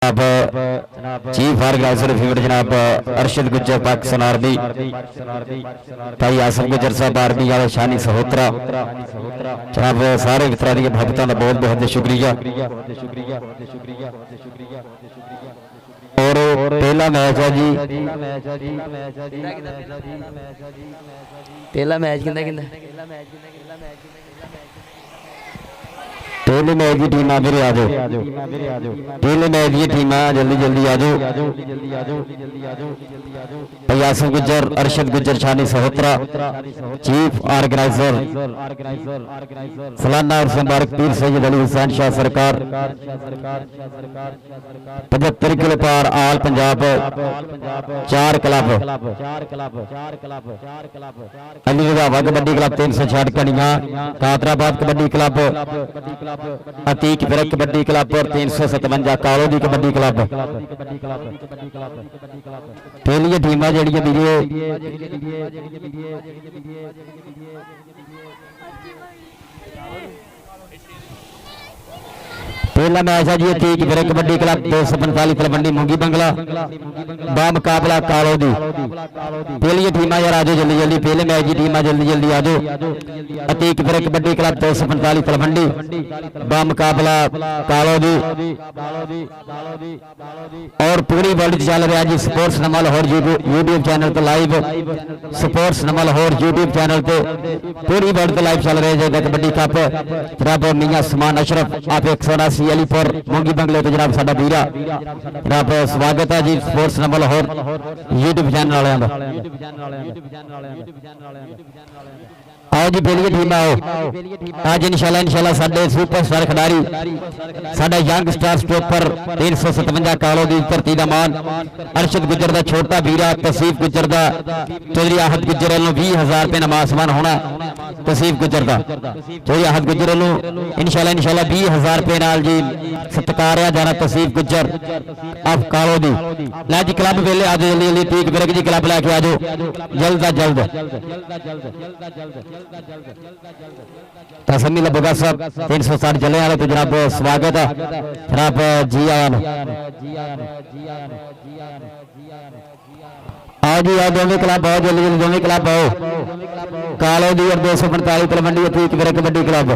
जनाब chief organiser field जनाब Arshad Gujjar Pakistan army, भाई आसम गुज्जर साहब आर्मी वाले शानी सहोत्रा, जनाब सारे मित्रों की भगतों का बहुत बहुत शुक्रिया। और पहला मैच है जी, पहला मैच किंदा पहले मैच की टीम मेरे आ जाओ, पहले मैच की टीम जल्दी जल्दी आ जाओ। भाई आसम गुज्जर अरशद गुज्जर शानी सहोत्रा, चीफ ऑर्गेनाइजर सलाना और मुबारक पीर सैयद अली हुसैन शाह सरकार, 75 किलो पार आल पंजाब 4 क्लब, अली रजावा कबड्डी क्लब 360 कनिया, कादराबाद कबड्डी क्लब, अतीक फिरक कबड्डी क्लब और 357 कालो दी कबड्डी क्लब। पहली टीम जड़िया पहला मैच है जी अतीक फिरक कबड्डी क्लब 245 तलवंडी मूंगी बंगला बा मुकाबला कालो दी। पहली टीम यार आ जाओ जल्दी जल्दी, पहले मैच की टीम जल्दी जल्दी आ जाओ। अतीक फिरक कबड्डी क्लब 245 तलवंडी बा मुकाबला कालो दी। और पूरी वर्ल्ड चल रहा जी sports Namal Lahore YouTube channel पर live, sports Namal Lahore YouTube channel पे पूरी वर्ल्ड पर लाइव चल रहे हैं कबड्डी कप। जनाब मियां समान अशरफ आप 180 अलीपुर मूंगी बंगले तो जनाब साडा वीरा, जनाब स्वागत है जी sports number Lahore YouTube channel वाले का। आओ जी पहली टीम आओ आज इंशाल्लाह साडे सुपरस्टार खिडारी साडा यंग स्टार स्टॉपर 357 कालो दी धरती दा मान अरशद गुज्जर दा छोटा वीरा तसीफ गुज्जर दा चौधरी आहद गुज्जर वालों 20,000 रुपए नाम आसमान होना। तसीफ गुज्जर दा चौधरी आहद गुज्जर वालों इंशाल्लाह 20,000 रुपए नाल जी सत्कारिया जाना तसीफ गुज्जर अब कालो दी। ला जी क्लब वेले आज जल्दी जल्दी तीक बिरक जी क्लब लेके आ जाओ जल्द अज जल्द। तसमी लबोगा साहब 360 जले वाले तो जनाब स्वागत है जनाब जी आया आओ जी आओ दोनों क्लब आओ जल्दी जल्दी दोनों क्लब आओ कालो दी और 245 तलवंडी अतीक फिरक कबड्डी क्लब।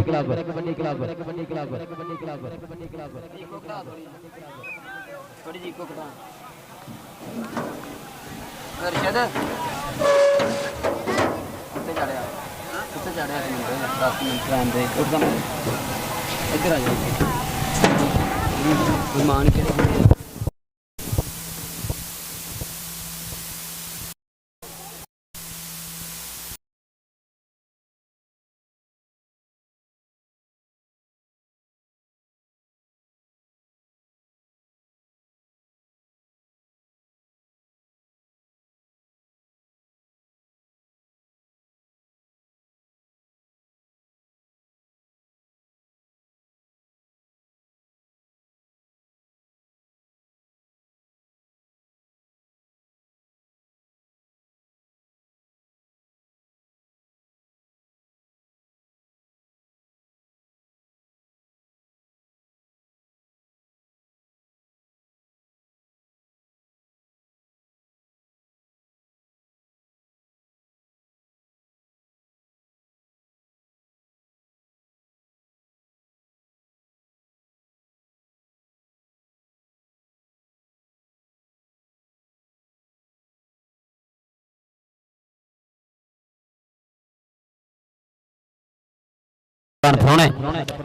इधर आ जाओ मान के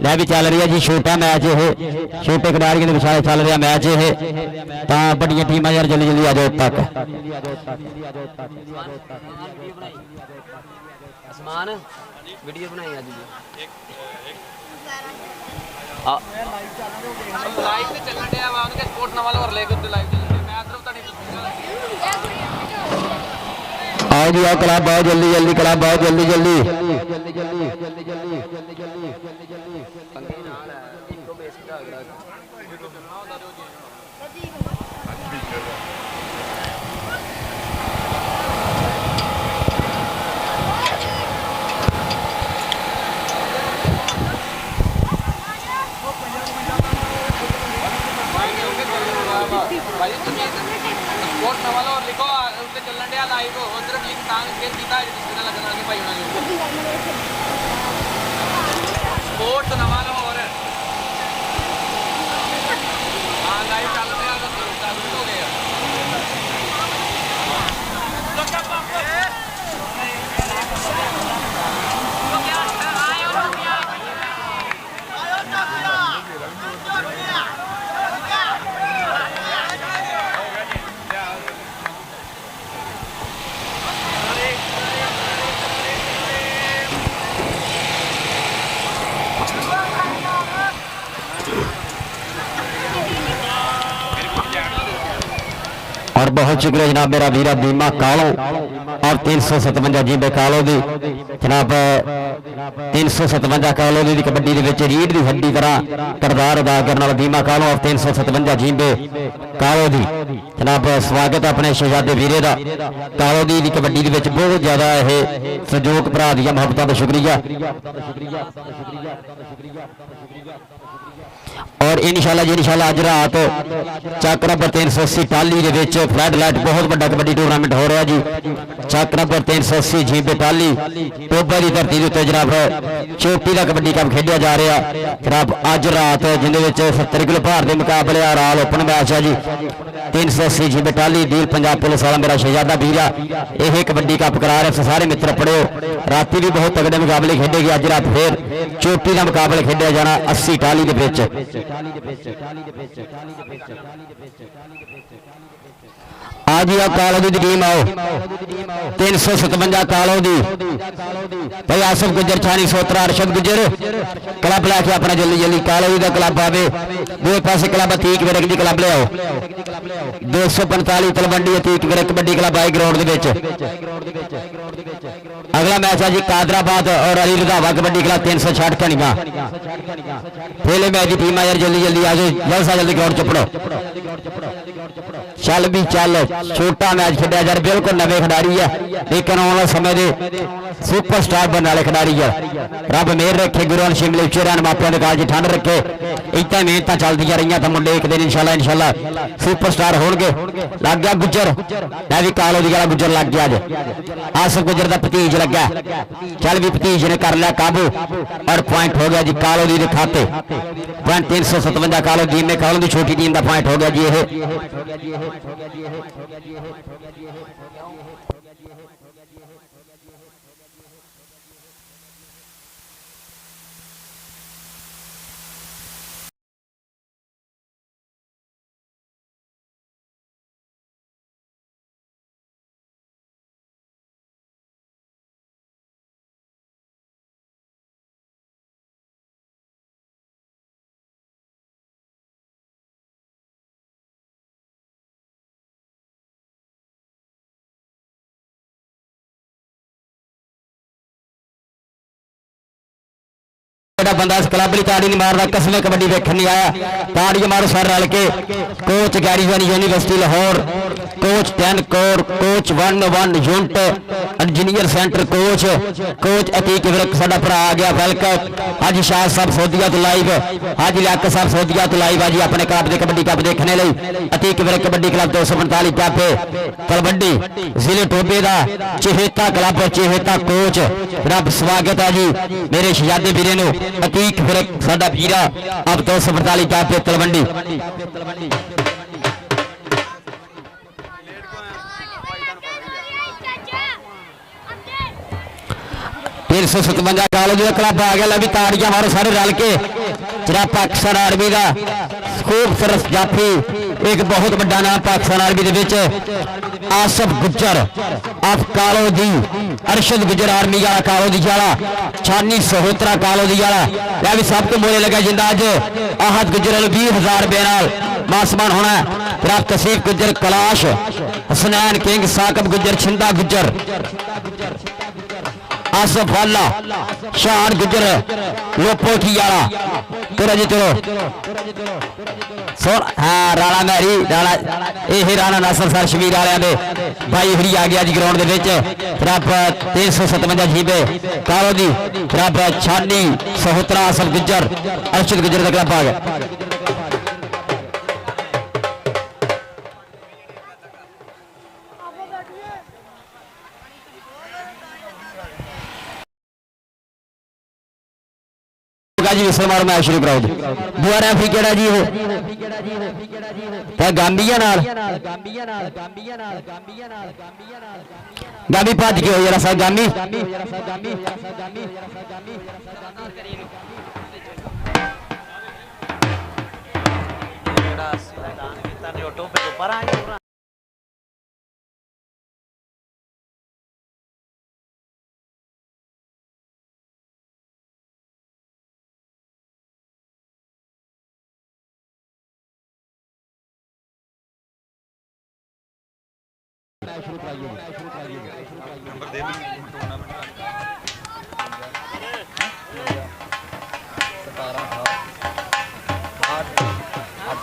लै भी चल रही है जी छोटा मैच है, छोटे खिडारियों के विचार चल रहा मैच है तो बड़िया टीम यार जल्दी जल्दी आ जाओ तक। वीडियो बनाई आज लाइव ते चलण दिया वा उनके स्पोर्ट्स नवाल और लेके ते लाइव चलण मैं अदर तड़ी आओ जी आओ क्लब आओ जल्दी जल्दी क्लब आओ जल्दी जल्दी पंगे नाल है इको बेस का अगला और बहुत शुक्रिया जनाब मेरा वीरा बीमा कालो और 357 जीबे कालो दी जनाब 357 कालो दी कबड्डी रीढ़ की हड्डी तरह किरदार अदा करने वाला बीमा कालो और 357 जीबे कालो दी जनाब स्वागत अपने शहजादे वीरे का कालो दी कबड्डी बहुत ज्यादा सहयोग भरा दिया मुहब्बत का शुक्रिया और इंशाल्लाह अज रात चक नंबर 380 टाली फ्लड लाइट बहुत बड़ा कबड्डी टूरनामेंट हो रहा जी चक नंबर 380 जीबे टाली टोबा की धरती उत्ते जनाब चोटी का कबड्डी कप खेलिया जा रहा जनाब अज रात जिंदे 70 किलो भार के मुकाबले आल ओपन मैच है जी 380 जीबे टाली डील पंजाब पुलिस वाला मेरा शहजादा वीरा यह कबड्डी कप करा रहे सारे मित्र पढ़ो राती भी बहुत तगड़े मुकाबले खेडे गए अज रात फिर चोटी का मुकाबला खेलिया जाना 80 टाली आज ही कालो दी टीम आओ 357 कालो दी भाई आसफ गुजर छानी सोत्रा अरशद गुजर क्लब लैके अपना जल्दी जल्दी कालो दी का क्लब आवे दो पासे club Atiq Virk the club ले आओ 245 तलवंडी अतीक विरक कबड्डी क्लब आए ग्राउंड अगला मैच है जी कादराबाद और अली रंधावा कबड्डी क्लब 360 कनिया पहले मैच की टीम यार जल्दी जल्दी आ जाओ जल्द से जल्दी ग्राउंड चपड़ो चल भी चल छोटा मैच खेड़ा जा बिल्कुल नवे खिडारी है लेकिन आने वाले समय के सुपर स्टार बनने वाले खिडारी है रब मेहर रखे गुरु शिमले उच्चे रहन मापिया के काल ठंड रखे इतना मेहनत चलती रही तो मुंडे एक दिन इंशाल्लाह सुपर स्टार होंगे लग गया गुजर मैं भी कालो दी गला गुजर लग गया अज आसफ गुजर का भतीज लग्या चल भी भतीज ने कर लिया काबू और पॉइंट हो गया जी कालो दी खाते पॉइंट 357 कालो टीम में कालो की छोटी टीम का पॉइंट हो गया जी ये बंदा क्लब की ताड़ी नहीं मारता कसमें कबड्डी देखने नहीं आया ताड़ी मारो सर रल के coach Garrison university Lahore coach 10 corps coach 1 unit engineer centre coach Atiq Virk साडा भरा आ गया वेलकम आज शाह साहब सोदिया तो लाइव आज लियाकत साहब सोदिया तो लाइव आज अपने क्लब के कबड्डी कप देखने लिए अतीक विरक कबड्डी क्लब 245 कैफे तलवंडी जिले टोबे का चेहता क्लब चेहता कोच रब स्वागत है जी मेरे शहजादे वीरे नो अतीक विरक साडा वीरा अब 245 कैफे तलवंडी 357 कॉलेज का क्लब आ गया भी ताड़ियां मारो सारे रल के जरा पाकिस्तान आर्मी का खूबसूरत जाफी एक बहुत बड़ा नाम पाकिस्तान आर्मी के आसफ गुजर आप कालो दी अरशद गुजर आर्मी वाला कालो दी वाला छानी सहोत्रा कालो दी वाला यह भी सब तो मोले लगा जिंदा अज आहद गुजर 20,000 रुपए नाल मासमान होना फिर तसीफ गुजर कलाश हसनैन किंग साकब गुजर छिंदा गुजर आसफ वाला शान गुजर लोपो की वाला तेरा जी चलो सोन हाँ राणा मैरी राणा यह राणा नासर सर शबीर वाले भाई हरी आ गया जी ग्राउंड रब 357 जीबे कालो दी रब छानी सहोत्रा आसफ गुजर अर्शद गुजर का क्लब आ गया जी विसल मारो मैच शुरू कराओ दुआ रेफरी केड़ा जी वो गांबिया नाल गांबी भज के हो जरा सा गांबी नंबर दे टूर्नामेंट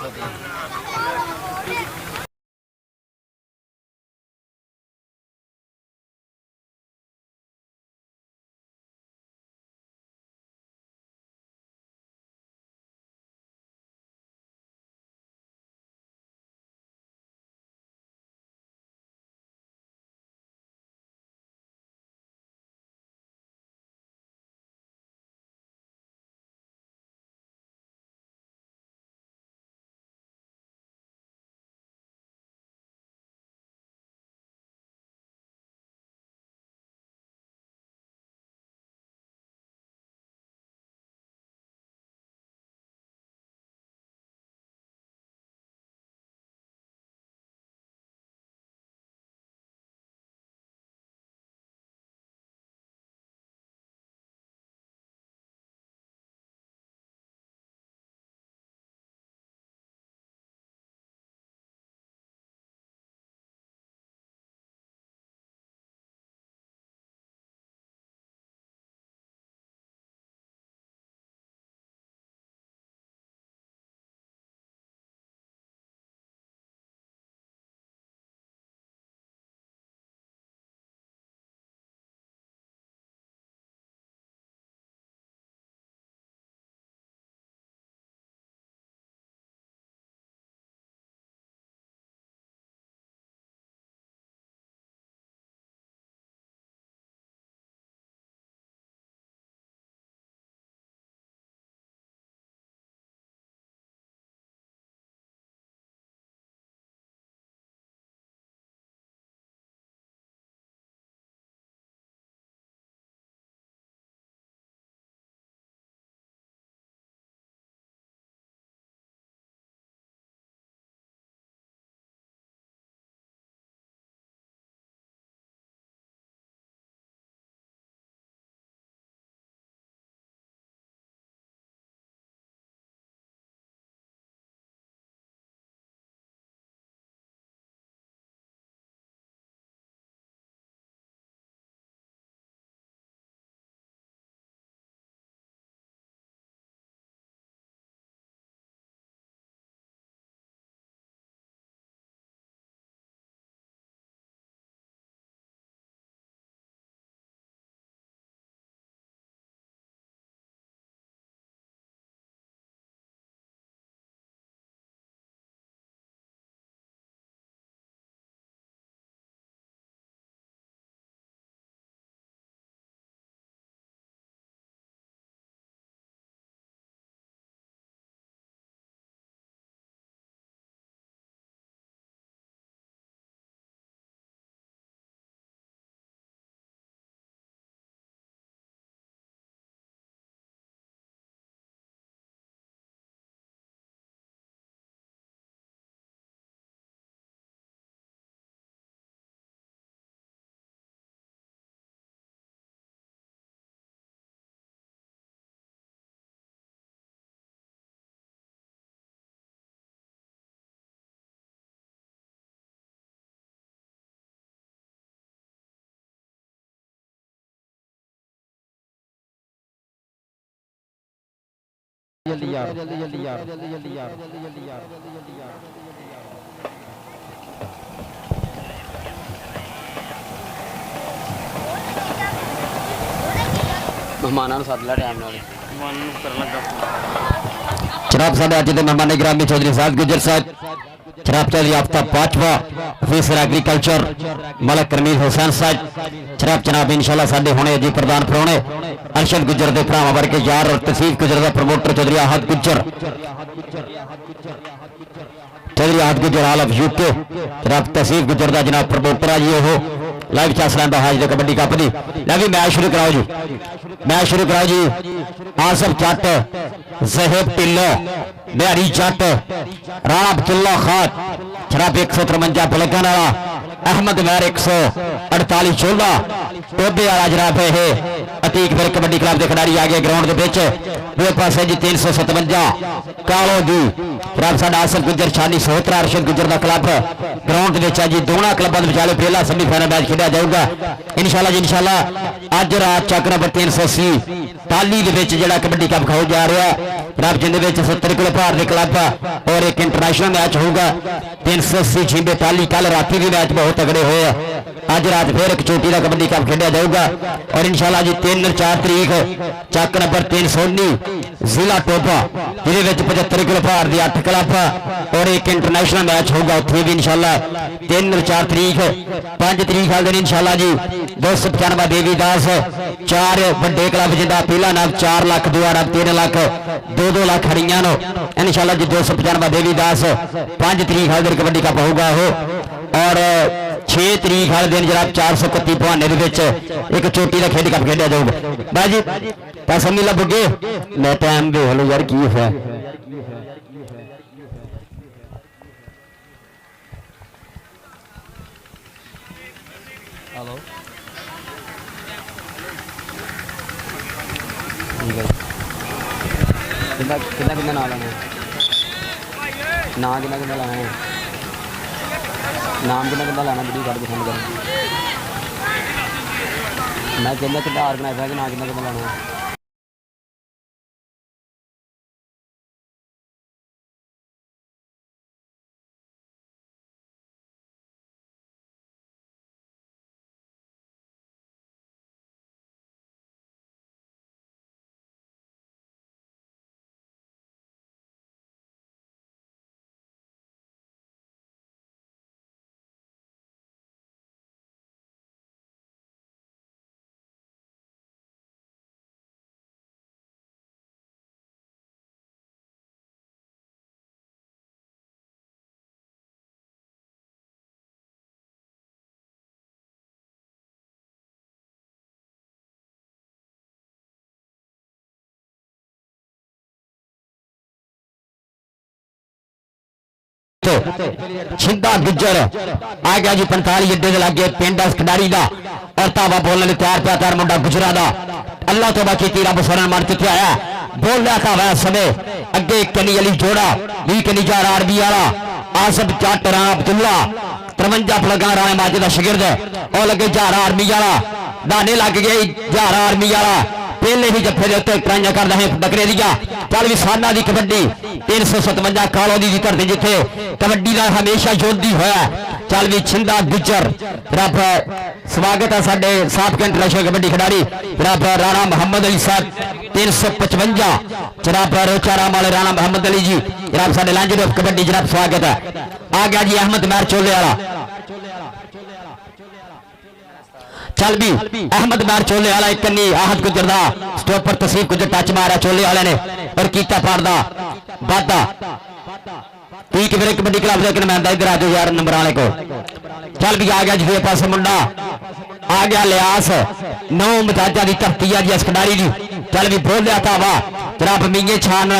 17 जल्दी यार जल्दी जल्दी यार जल्दी जल्दी यार जल्दी जल्दी यार जल्दी जल्दी यार मेहमानां नूं सद लै टाइम नाल मेहमान नूं करन लगा जनाब साडे अज दे मेहमान गिरामी चौधरी साहब गुजर साहब जनाब चौधरी आफ्ताब पांचवा ऑफिसर एग्रीकल्चर मलक करमीर हुसैन साहब जनाब इंशाल्लाह साडे हुणे जी प्रधान परौणे अर्शद गुजर दे भरावां वर्गे यार और तसीफ गुजर दा प्रमोटर चौधरी आहद गुजर आल ऑफ यूके जनाब तसीफ गुजर दा जनाब प्रमोटर है जी वो लाइव चस लैंदा हाज दे कबड्डी कप दी लै भी मैच शुरू कराओ जी मैच शुरू कराओ जी आसफ जट जहेब टिल्लो बिहारी जट राणा अब्दुल्ला खान जनाब 153 बुलगन वाला अहमद मैर 148 चोला टोबे वाला जनाब है अतीक फिर कबड्डी क्लब के खिडारी आ गए ग्राउंड के दो पासे जी 357 कालो दी रब साडा आसिफ गुजर शानी सोहतरा अरशद गुजर का क्लब ग्राउंड जी दोनों क्लबों के विचाले पहला सेमीफाइनल मैच खेड़ा जाऊगा इंशाल्लाह जी इंशाल्लाह अज रात चक नंबर 380 टाली जो कबड्डी कप खाओ जा रहा है रब जिंदे 70 किलो भार के क्लब और एक इंटरनेशनल मैच होगा 380 छिंबे टाली कल राती भी मैच बहुत तगड़े हुए अज रात फिर एक चोटी का कबड्डी कप खेड़ा जाऊगा और इंशाल्लाह जी 3-4 तरीक चक नंबर 319 जिला टोपा जिसे 75 किलो भार की 8 क्लब और एक इंटरनेशनल मैच होगा उत्थे भी इंशाल्लाह 3-4 तरीक 5 तरीक वाले दिन इंशाल्लाह जी 295 देवीदास 4 बड़े क्लब जिंदा पहला नाम 4 लाख दुआ नाम 3 लाख 2-2 लाख हरियां नो इंशाल्लाह जी 295 देवीदास 5 तरीक वाले दिन कबड्डी कप होगा हो और 6 तरीक वाले दिन जनाब 431 बहाने एक चोटी का खेड कप खेड़ा जाऊगा बाजी पैसा मिला बुगे मैं टाइम दे हलो यार की है हेलो कितना कितना कितना ना लाना ना कितना कितना लाना है नाम कितना कितना लाना वीडियो काट के सेंड कर मैं कहना कितना ऑर्गेनाइज है कि ना कितना कितना लाना है छिंदा गुजर आ गया जी 45 अड्डे के लागे पिंड खिडारी का और तावा बोलने तैयार पिया तैयार मुंडा गुजरा का अल्लाह तो बाकी तीरा बसरन मार चुके आया बोल रहा था वह समय अगे कनी अली जोड़ा भी कनी चार आरबी वाला आसफ जट राणा अब्दुल्ला 53 फलगा राणे माजे का शिगिरद और लगे जार आर्मी वाला दाने लग गए जार आर्मी वाला पहले ही जफे के उत्ते ट्राइयां कर रहे बकरे दिया चल भी साना की कबड्डी 357 कालो की धरती जिथे कबड्डी का हमेशा योद्धी होया चल भी छिंदा गुजर रब स्वागत है साडे साबका इंटरनेशनल कबड्डी खिडारी रब राणा मोहम्मद अली साहब 355 जनाब रोचा राम वाले राणा मोहम्मद अली जी जनाब साडे लैंड ऑफ कबड्डी जनाब स्वागत है आ गया जी अहमद मैर चोले वाला चल भी अहमद मैर चोले वाला एक कन्नी आहत गुजर दा स्टॉपर तसीफ गुजर टच मारा चोले वाले ने और कीता पारदा वादा ठीक मेरे कबड्डी क्लब के नुमाइंदा इधर आ जाओ यार नंबर वाले को चल भी आ गया जी पास मुंडा आ गया लियास 9 मजाजा की धरती है जी इस खिडारी की चल भी बोल लिया था वाह जनाब मीए छान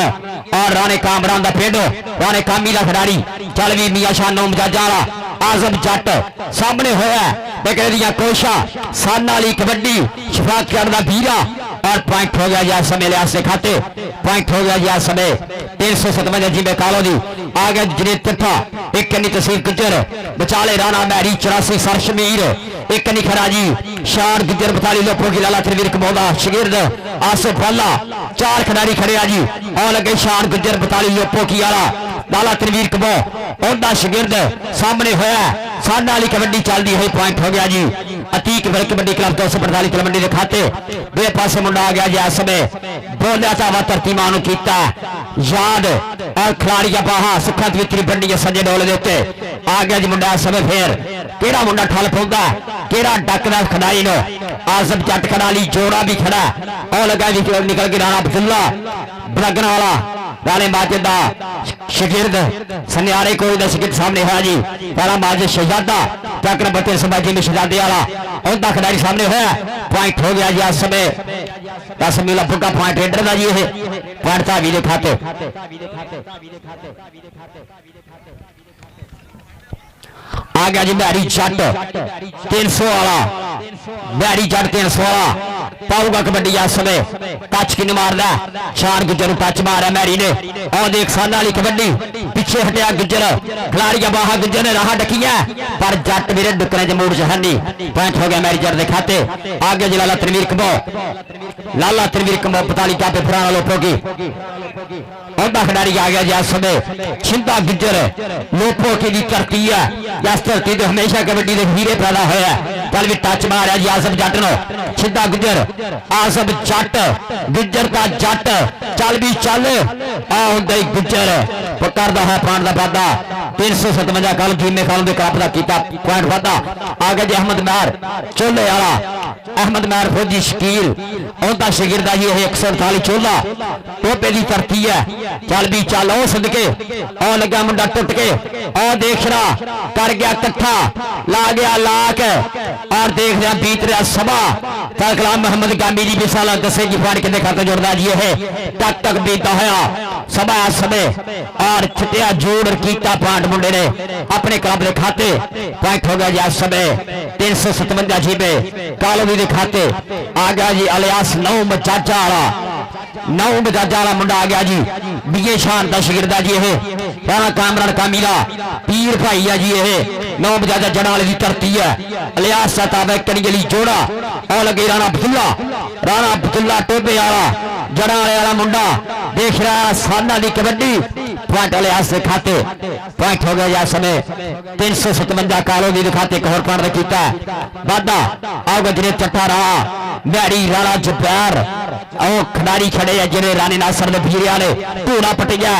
और राणे कामरान का पिंड राणे कामी का खिडारी चल भी मियां शान 9 मजाजा वाला आजम जट सामने होया कोशा साना वाली कबड्डी शफाकत का वीरा और पॉइंट हो गया जी आज समय लिहाज से खाते पॉइंट हो गया जी आज समय 357 जिम्मे कालो दी आ गया जनेत तिरफा एक कन्नी तसीर गुजर बचाले राणा मैरी 84 सरशमीर एक कन्नी खरा जी शान गुजर 42 लोगों की लाला तनवीर कमौदा शगिर्द आसिफ वाला 4 खिडारी खड़े आ जी और लगे शान गुजर 42 लोगों की आला लाला तनवीर कमो ओंदा शगिर्द सामने होया साना वाली कबड्डी चलती है पॉइंट हो गया जी अतीक वर्ग कबड्डी क्लब 245 कबड्डी के खाते बे पासे मुंडा आ गया जी इस समय बोलिया चावा धरती मां कीता याद और खिलाड़िया बाहा सुखत वितरी बंडी सजे डोले देते आ गया जी मुंडा इस समय फिर केड़ा मुंडा ठल पाउंदा केड़ा डकदा खिडारी नो आजम जट खिडारी जोड़ा भी खड़ा और लगा जी निकल के राणा अब्दुल्ला बलगन वाला राणे माजिद दा शगिर्द सन्यारे कोई दा शगिर्द सामने होया जी राणा माजिद शहजादा टक नंबर 322 में शहजादे वाला उनका खिडारी सामने होया पॉइंट हो गया जी आज समय 10 मिला फुका पॉइंट रेडर दा जी ये पॉइंट था वीरे खाते आ गया जी मैरी जट 300 वाला, मैरी जट 300 वाला पाऊगा कबड्डी इस समय। टच किन मारदा शान गुज्जर टच मारा मैरी ने और देख साल वाली कबड्डी पिछे हटिया गुज्जर खिलाड़ी बाहा गुज्जर ने राह डकिया पर जट मेरे डुकने के मूड च है नहीं। पॉइंट हो गया मैरी जट के खाते। आ गया जी लाला तनवीर कमो, लाला तनवीर कमो 45 टापे पुराना लोपो की औदा खिलाड़ी आ गया जी इस समय। छिंदा गुज्जर लोपो की धरती है, इस धरती तो हमेशा कबड्डी के हीरे पैदा होया। कल भी टच मारा जी आसफ जट नो, छिंदा गुज्जर आसफ जट गुज्जर का जट चल भी चल आउंदे गुज्जर करदा है पॉइंट का वाधा 357 कल कीमे कल कप का किया पॉइंट वाधा। आ गया जी अहमद मैर चोले वाला, अहमद मैर फौजी शकील औदा शगिरदा जी 148 चोला टोपे की धरती है। चल भी चल ओ सदके और लगा मुंडा टुट के और देख रहा कर गया कट्ठा ला गया लाक और देख रहा बीत रहा सभा कलाम मोहम्मद गामी जी विशाला दसे की फाड़ के खाते जोड़दा जी है टक टक बीता होया सभा समय और छटिया जोड़ कीता पॉइंट मुंडे ने अपने क्लब के खाते। पॉइंट हो गया जी इस समय 357 जीबे कालोनी के खाते। आ गया जी अलियास 9 मजाजा वाला, 9 मजाजा वाला मुंडा आ गया जी बीए शान का शगिरदा जी है राणा कामरान कामीला पीर भाई है जी ये 9 मजाजा जड़ा वाले की धरती है। अलियास साहब कड़ी जोड़ा और लगे राणा अब्दुल्ला टोबे वाला जड़ा वाला मुंडा देख रहा साना की कबड्डी पॉइंट अलियास के खाते। पॉइंट हो गया समय 357 कालोनी के खाते एक होर पॉइंट किया वाधा। आओगे जिन्हें चट्टा रहा मैरी राणा जुबैर और खिडारी खड़े है जिन्हें रानी नासर ने भीरे वाले धूड़ा पटिया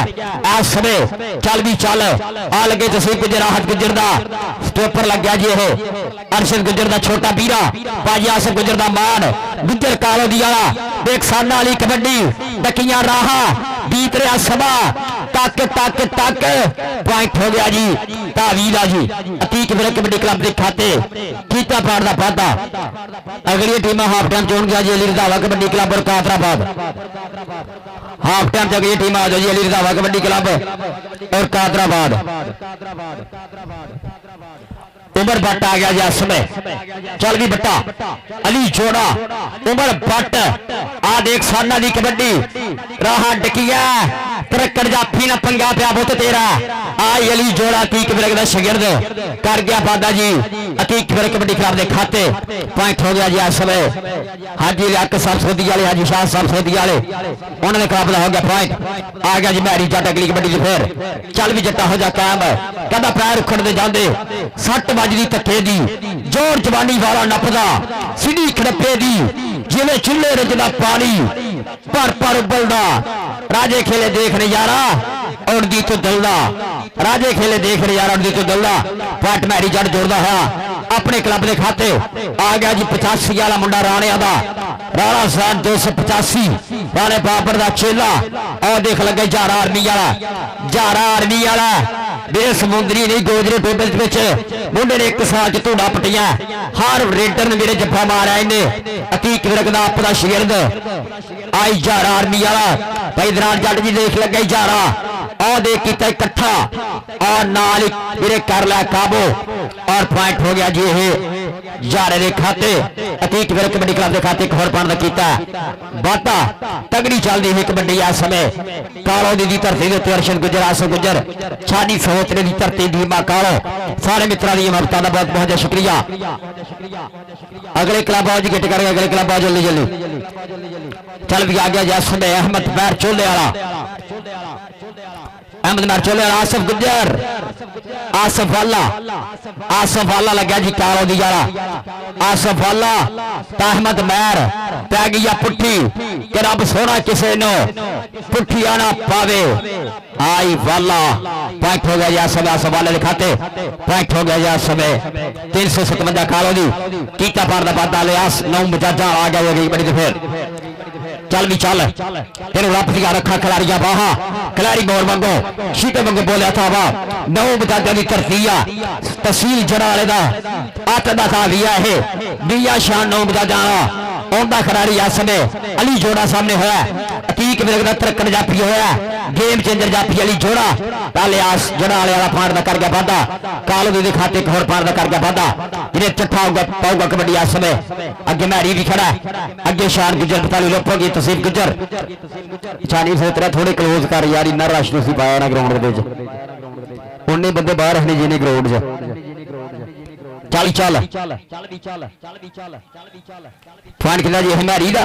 इस समय। चल भी चल आ लगे तसीब गुजर राहत गुजर का स्टोपर लग गया जी है अरशद गुजर का छोटा बीरा भाजी आसफ गुजर का मान गुजर कालो दी वाला देख साना वाली कबड्डी डकिया राह बीत रहा सभा तक तक तक पॉइंट हो गया जी तावीला जी अतीक मेरे कबड्डी क्लब के खाते कीता पार का वाधा। अगली टीम हाफ टाइम चुन गया जी अली रजावा कबड्डी क्लब और कादराबाद। हाफ टाइम तक ये टीम आ जाओ जी अली रजावा कबड्डी क्लब और कादराबाद। उमर भट्ट आ गया जी इस समय। चल भी बट्टा अली जोड़ा उमर भट्ट आ देख साना की कबड्डी राह डकिया क्रकड़ जाफी ना पंगा पिया बुत तेरा आई अली जोड़ा अतीक विरक का शगिर्द कर गया वादा जी अतीक विरक कबड्डी क्लब के खाते। पॉइंट हो गया जी इस समय हाजी लियाकत साहब सोधी वाले हाजी शाह साहब सोधी वाले उन्होंने क्लब का हो गया पॉइंट। आ गया जी मैरी जट अगली कबड्डी फिर चल भी जट्टा हो जा कायम कहता पैर उखड़ते जाते सट बजदी धक्के दी जोर जवानी वाला नपदा सीढ़ी खड़पे दी जिवें चूल्हे रजदा पानी पर पर उबलदा राजे खेले देख नजारा उड़दी तो दलदा राजे खेले देख नजारा उड़दी तो दलदा। पॉइंट मैरी जट जोड़दा है अपने क्लब के खाते। आ गया जी 85 वाला मुंडा राणे का राणा साहब 285 राणे बाबर का चेला और देख लगे जारा आर्मी वाला बेसमुंदरी नहीं गोजरे टोबे मुंडे ने 1 साल च धूड़ा पटिया हर रेडर ने मेरे जफा मारा इन्हें अतीक विरक का अपना शगिर्द आई जारा आर्मी वाला भाई दरान जट जी देख लगे जारा और देख किया इकट्ठा और नाल मेरे कर लिया काबू और पॉइंट हो गया जी ये जारे के खाते अतीक विरक कबड्डी क्लब के खाते एक होर पॉइंट किया वाधा। तगड़ी चलती हुई कबड्डी इस समय कालो दी धरती के अर्शद गुजर आसफ गुजर छानी सहोतरे की धरती धीमा कालो सारे मित्रों की ममता का बहुत बहुत शुक्रिया। अगले क्लब आओ जी गिट करेंगे अगले क्लब आओ जल्दी जल्दी चल भी आ गया जी इस समय अहमद मैर चोले वाला अहमद मैर चोले वाला आसफ वाला लगा जी कालो दी वाला आसफ वाला अहमद मैर पै गई पुट्ठी कि रब सोना किसे नो पुट्ठी आना पावे आई वाला। पॉइंट हो गया जी समय आसफ वाले खाते। पॉइंट हो गया जी समय 357 कालो दी कीता पार का वादा लियास 9 मजाजा आ गया बड़ी फिर चल भी चल तेरे रब दिया रखा खिलाड़िया बाहा खिलाड़ी मोर मंगो शीटे मंगो बोलिया था वाह 9 मजाजा की धरती तहसील जड़ा वाले का अत का था है बिया शान 9 मजाजा आंदा खिलाड़ी इस समय अली जोड़ा सामने होया अतीक विरक का तरक्कन जाफी होया गेम चेंजर जाफी वाली जोड़ा लियास जड़ा वाला पाण का कर गया वाधा कालो दे खाते एक होर पाण का कर गया वाधा जिन्हें चट्ठा होगा पाऊगा कबड्डी इस समय अगे मैरी भी खड़ा अगे शान गुजर 45 लोपोगी तसीफ गुजर चानी से तेरा थोड़े क्लोज कर यार इन्ना रश नहीं पाया ना ग्राउंड उन्ने बंदे बाहर रखने जिन्हें ग्राउंड चल चल पॉइंट कितना जी हमारी दा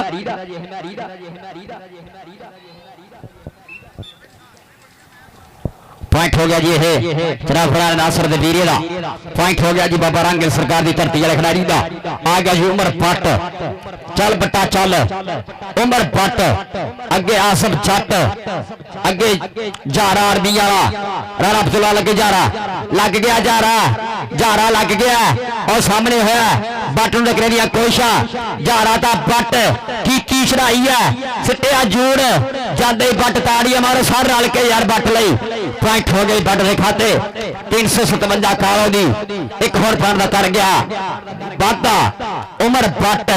पॉइंट हो गया जी ये चराफरा नासर दे वीरे दा पॉइंट हो गया जी बाबा रंगल सरकार दी धरती वाले खिलाड़ी दा आ गया जी उमर भट्ट चल बट्टा चल उमर भट्ट अगे आसफ जट अगे जारा अरबी वाला राणा अब्दुल्ला लगे जारा लग गया जारा लग गया और सामने होया बट नूं टकरे दियां कोशिशां जारा दा बट की चढ़ाई है सिट्टिया जूड़ जाते बट ताड़ियां मारो सारे रल के यार बट लई पॉइंट हो गई बट दे खाते 357 कालो दी एक होर पाण दा कर गया वाधा उमर भट्ट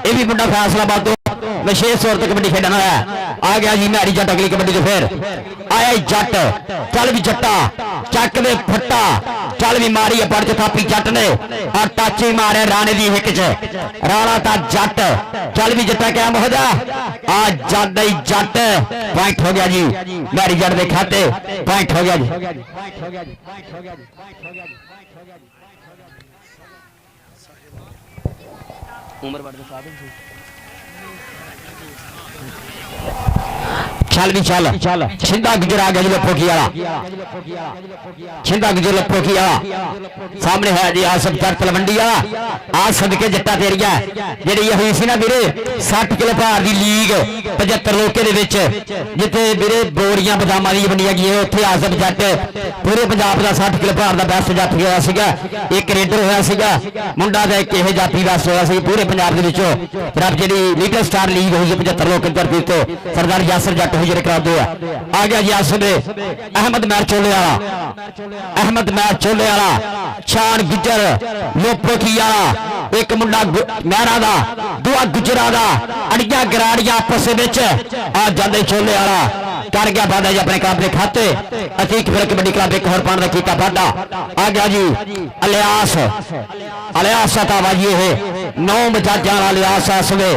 ये भी मुंडा फैसलाबाद विशेष तौर पर कबड्डी खेडना है आ गया जी मैरी जट अगली कबड्डी तो फिर आया जट चल भी जट्टा चक दे फट्टा चल भी मारी है पड़ थापी जट ने और टच ही मारे राणे दी हिक च राणा ता जट चल भी जट्टा क्या हो जा आ जट जट पॉइंट हो गया जी मैरी जट दे खाते पॉइंट हो गया जी उम्र बढ़ साधन चल भी चल छिंदा गुजर आ गया जी लप्पो की छिंदा गुजर लप्पो की सामने है जी आसफ जट तलवंडी आ सदके जट्टा तेरिया जेडी हुई सी ना वीरे 60 किलो भार दी लीग 75 लोके दे विच जिथे वीरे बोरियां बदामां दी बंडियां गईयां उत्थे आसफ जट पूरे पंजाब दा 60 किलो भार दा बेस्ट जाफी होया सीगा एक रेडर होया सीगा मुंडा दा एक इह जाफी बेस्ट होया सी पूरे पंजाब दे विचों फिर जेडी लीडर स्टार लीग होई 75 लोके धरती ते सरदार यासर जट जेरे करा दो आ गया जी आसदे अहमद मैर चोले वाला शान गुजर लोपो की वाला एक मुंडा मैरा दा दुआ गुजरा दा अड़िया गराड़िया आपस विच आ जांदे चोले वाला कर गया वादा जी अपने क्लब के खाते अतीक फिर कबड्डी क्लब एक होर पाण दा कीता वादा आ गया जी अलियास ताबाजी है 9 मजाजां वाला अलियास आसवे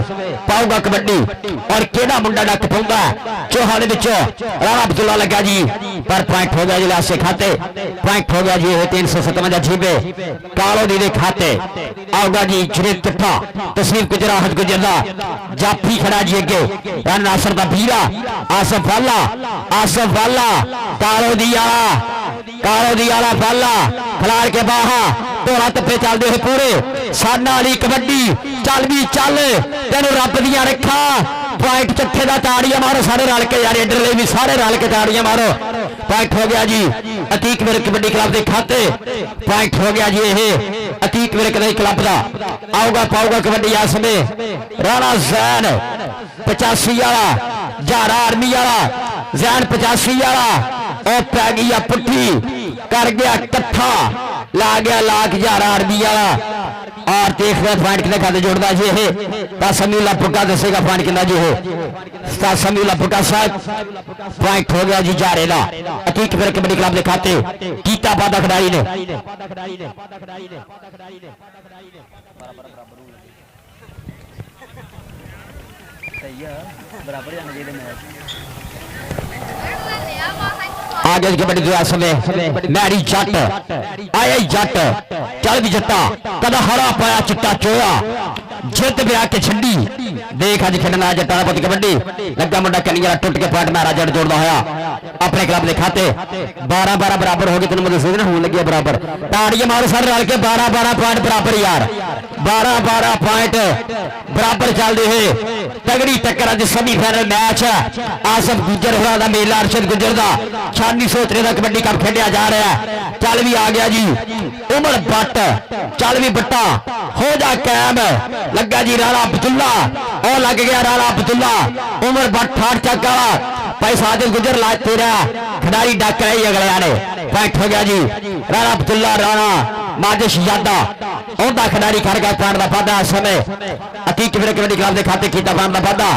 पाऊगा कबड्डी और केड़ा मुंडा डक पाउंदा चौहान विचों राणा अब्दुल्ला लगा जी पर पॉइंट हो गया जी अलियास खाते पॉइंट हो गया जी 357 छीबे कालो दी दे खाते आऊगा जी शरीफ तिठा तस्वीर गुजरात गुजरदा जाफी खड़ा जी अगे राणा नासर दा भीरा आसफ वाला कालो दी आला वाला खिलाड़ के बाहा तोड़ा तप्पे चलते हुए पूरे साना वाली कबड्डी चल भी चल तेन रब दियां रखा पॉइंट चट्ठे का ताड़ियां मारो सारे रल के यार इधर ले भी सारे रल के ताड़ियां मारो पॉइंट हो गया जी अतीक विरक कबड्डी क्लब के खाते पॉइंट हो गया जी ये अतीक विरक क्लब का आऊगा पाऊगा कबड्डी इस समय राणा जैन 85 वाला जारा आर्मी वाला जैन 85 वाला और पै गई पुट्ठी कर गया कट्ठा ला गया लाख जारा आर्मी वाला और देख रहे पॉइंट कितने खाते जोड़ता जी है समीला पुक्का दसेगा पॉइंट कितना जी है समीला पुक्का साहब पॉइंट हो गया जी जारे दा अतीक फिर कबड्डी क्लब के खाते कीता बादा खिडारी ने बराबर जाने चाहिए मैच आगे कबड्डी जो समय मैरी जट आया जट चल भी जट्टा कदा हरा पाया चिट्टा चोया जित ब्याह के छड़ी देख अज खेलना जट्टा पुत कबड्डी लगा मुंडा कनिया टुट के पॉइंट मैरा जट जोड़ता होया अपने क्लब के खाते 12-12 बराबर हो गए तेन मुझे सोचना होने लगे बराबर ताड़ियां मारो सारे रल के 12-12 पॉइंट बराबर यार 12-12 पॉइंट बराबर चल रहे हैं तगड़ी टक्कर अज सेमीफाइनल मैच है आसफ गुजर होरा दा मेला अरशद गुजर दा 96 का कबड्डी कप खेलिया जा रहा है चल भी आ गया जी उमर भट्ट चल भी बट्टा हो जा कैम लगा जी राणा अब्दुल्ला और लग गया राणा अब्दुल्ला उमर भट्ट ठाठ चक वाला भाई सादिल गुजर लाते रहा खिडारी डक रही अगले ने पॉइंट हो गया जी राणा अब्दुल्ला राणा माजिश यादा उनका खिडारी खड़ गया पॉइंट का वाधा इस समय अतीक फिर कबड्डी क्लब के खाते किया पॉइंट का वाधा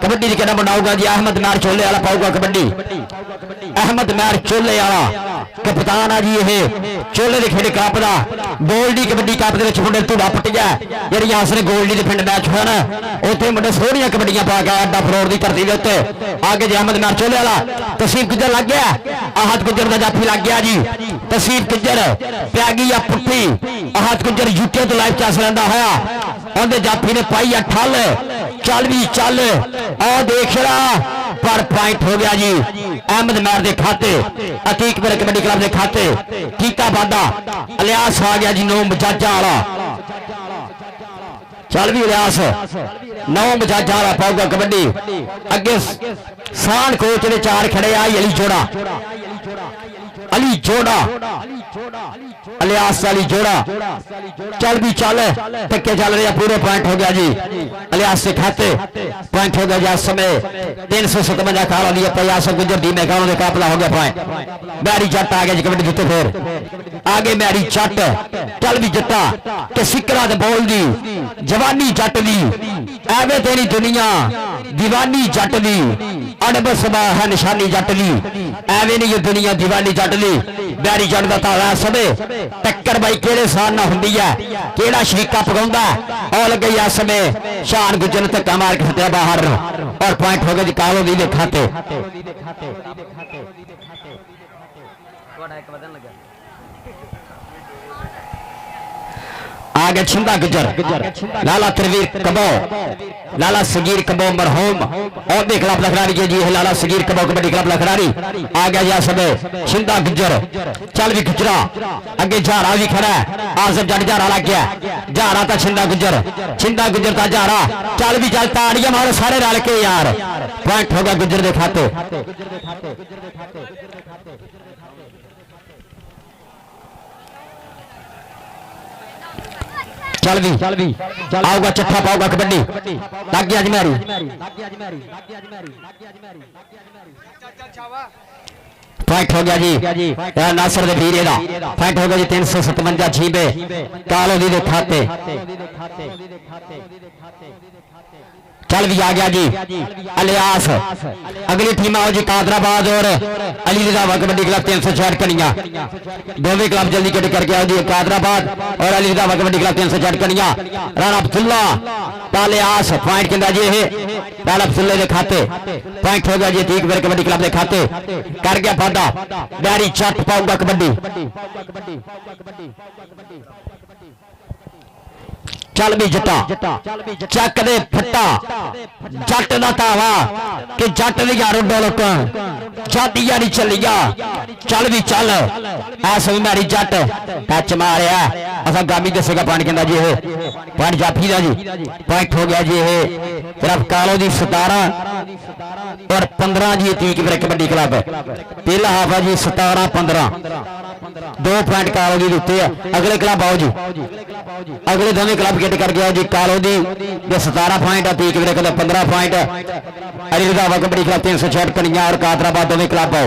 कबड्डी की कहना बनाऊगा जी अहमद मैर चोले वाला पाऊगा कबड्डी अहमद मैर चोले वाला कप्तान है जी ये चोले के खेड कप का गोल्डी कबड्डी कप के मुंडे धूड़ा पटिया जी असर गोल्डी के पिंड मैच होया ना उत्थे मुंडे सोहनिया कबड्डियां पा के अड्डा फलोर की धरती के उत्ते आगे जी अहमद मैर चोले वाला तसीफ गुजर लग गया आहत गुजर का जाफी लग गया जी तसीफ गुजर प्यागी या पुट्टी आहत गुजर यूके तो लाइव चस लेंदा होया उहदे जाफी ने पाई है ठल चल भी चल आ देख रहा पर पॉइंट हो गया जी अहमद मैर के खाते अतीक मेरे कबड्डी क्लब के खाते कीता वादा इलियास आ गया जी 9 मजाजा वाला चल भी इलियास 9 मजाजा वाला पाऊगा कबड्डी अगे सान कोच ने 4 खड़े आई अली जोड़ा इलियास अली जोड़ा चल भी चल टक्के चल रहे पूरे पॉइंट हो गया जी इलियास से खाते पॉइंट हो गया जी इस समय 357 खाला लिया प्रयास गुजर दी में गांव काफला हो गया पॉइंट मैरी जट आ गया जी कबड्डी जिते फिर आगे मैरी जट चल भी जट्टा के सिकरा दे बोल दी जवानी जट दी एवे तेरी दुनिया दीवानी जट दी अड़ब सबा है निशानी जट दी एवे नहीं दुनिया दीवानी जट दी बैरी जट का ताला समय टक्कर बाई केड़े साल ना हुंदी है केड़ा शरीका पकाउंदा और गई इस समय शान गुजर ने धक्का मार के सत्या बाहर और पॉइंट हो गए जी कालो दी दे खाते आगे छिंदा गुजर लाला तरवीर कबो लाला सगीर कबो मरहूम और भी क्लब लखरारी के जी है लाला सगीर कबो कबड्डी क्लब लखरारी आ गया जा समय छिंदा गुजर चल भी गुजरा अगे झारा भी खड़ा है आजम जट झारा लग गया झारा था छिंदा गुजर था झारा चल भी चल ताड़ियां मारो सारे रल के यार पॉइंट होगा गुजर के खाते चल भी आऊगा चट्ठा पाऊगा कबड्डी लग गया अजमेरी फाइट हो गया जी नासर दे वीरे दा फाइट हो गया जी 357 छीबे कालो दी दे खाते चल भी आ गया जी इलियास अगली टीम आओ जी कादराबाद और अली रजा कबड्डी क्लब 366 कनिया दोनों क्लब जल्दी कट करके आओ जी कादराबाद और अली रजा कबड्डी क्लब 366 कनिया राणा अब्दुल्ला इलियास पॉइंट कहंदा जी ये राणा अब्दुल्ले दे खाते पॉइंट हो गया जी ठीक मेरे कबड्डी क्लब के खाते कर गया वादा बैरी चट पाऊगा कबड्डी चल भी जट्टा चक दे फट्टा जट का धावा कि जट दी यार डोलक जाती यारी चलिया चल भी चल ऐसा भी मारी जट टच मारिया असा गामी दसेगा पॉइंट कहता जी ये पॉइंट जाफी का जी पॉइंट हो गया जी ये तरफ कालो दी 17 और 15 जी तीक मेरे कबड्डी क्लब पहला हाफ है जी 17-15 2 पॉइंट कालो दी दिते अगले क्लब आओ जी अगले दोनों क्लब गेट कर गया जी कालो दी 17 पॉइंट है तीक मेरे 15 पॉइंट अली रजा कबड्डी क्लब 366 कनिया और कादराबाद दोनों क्लब आओ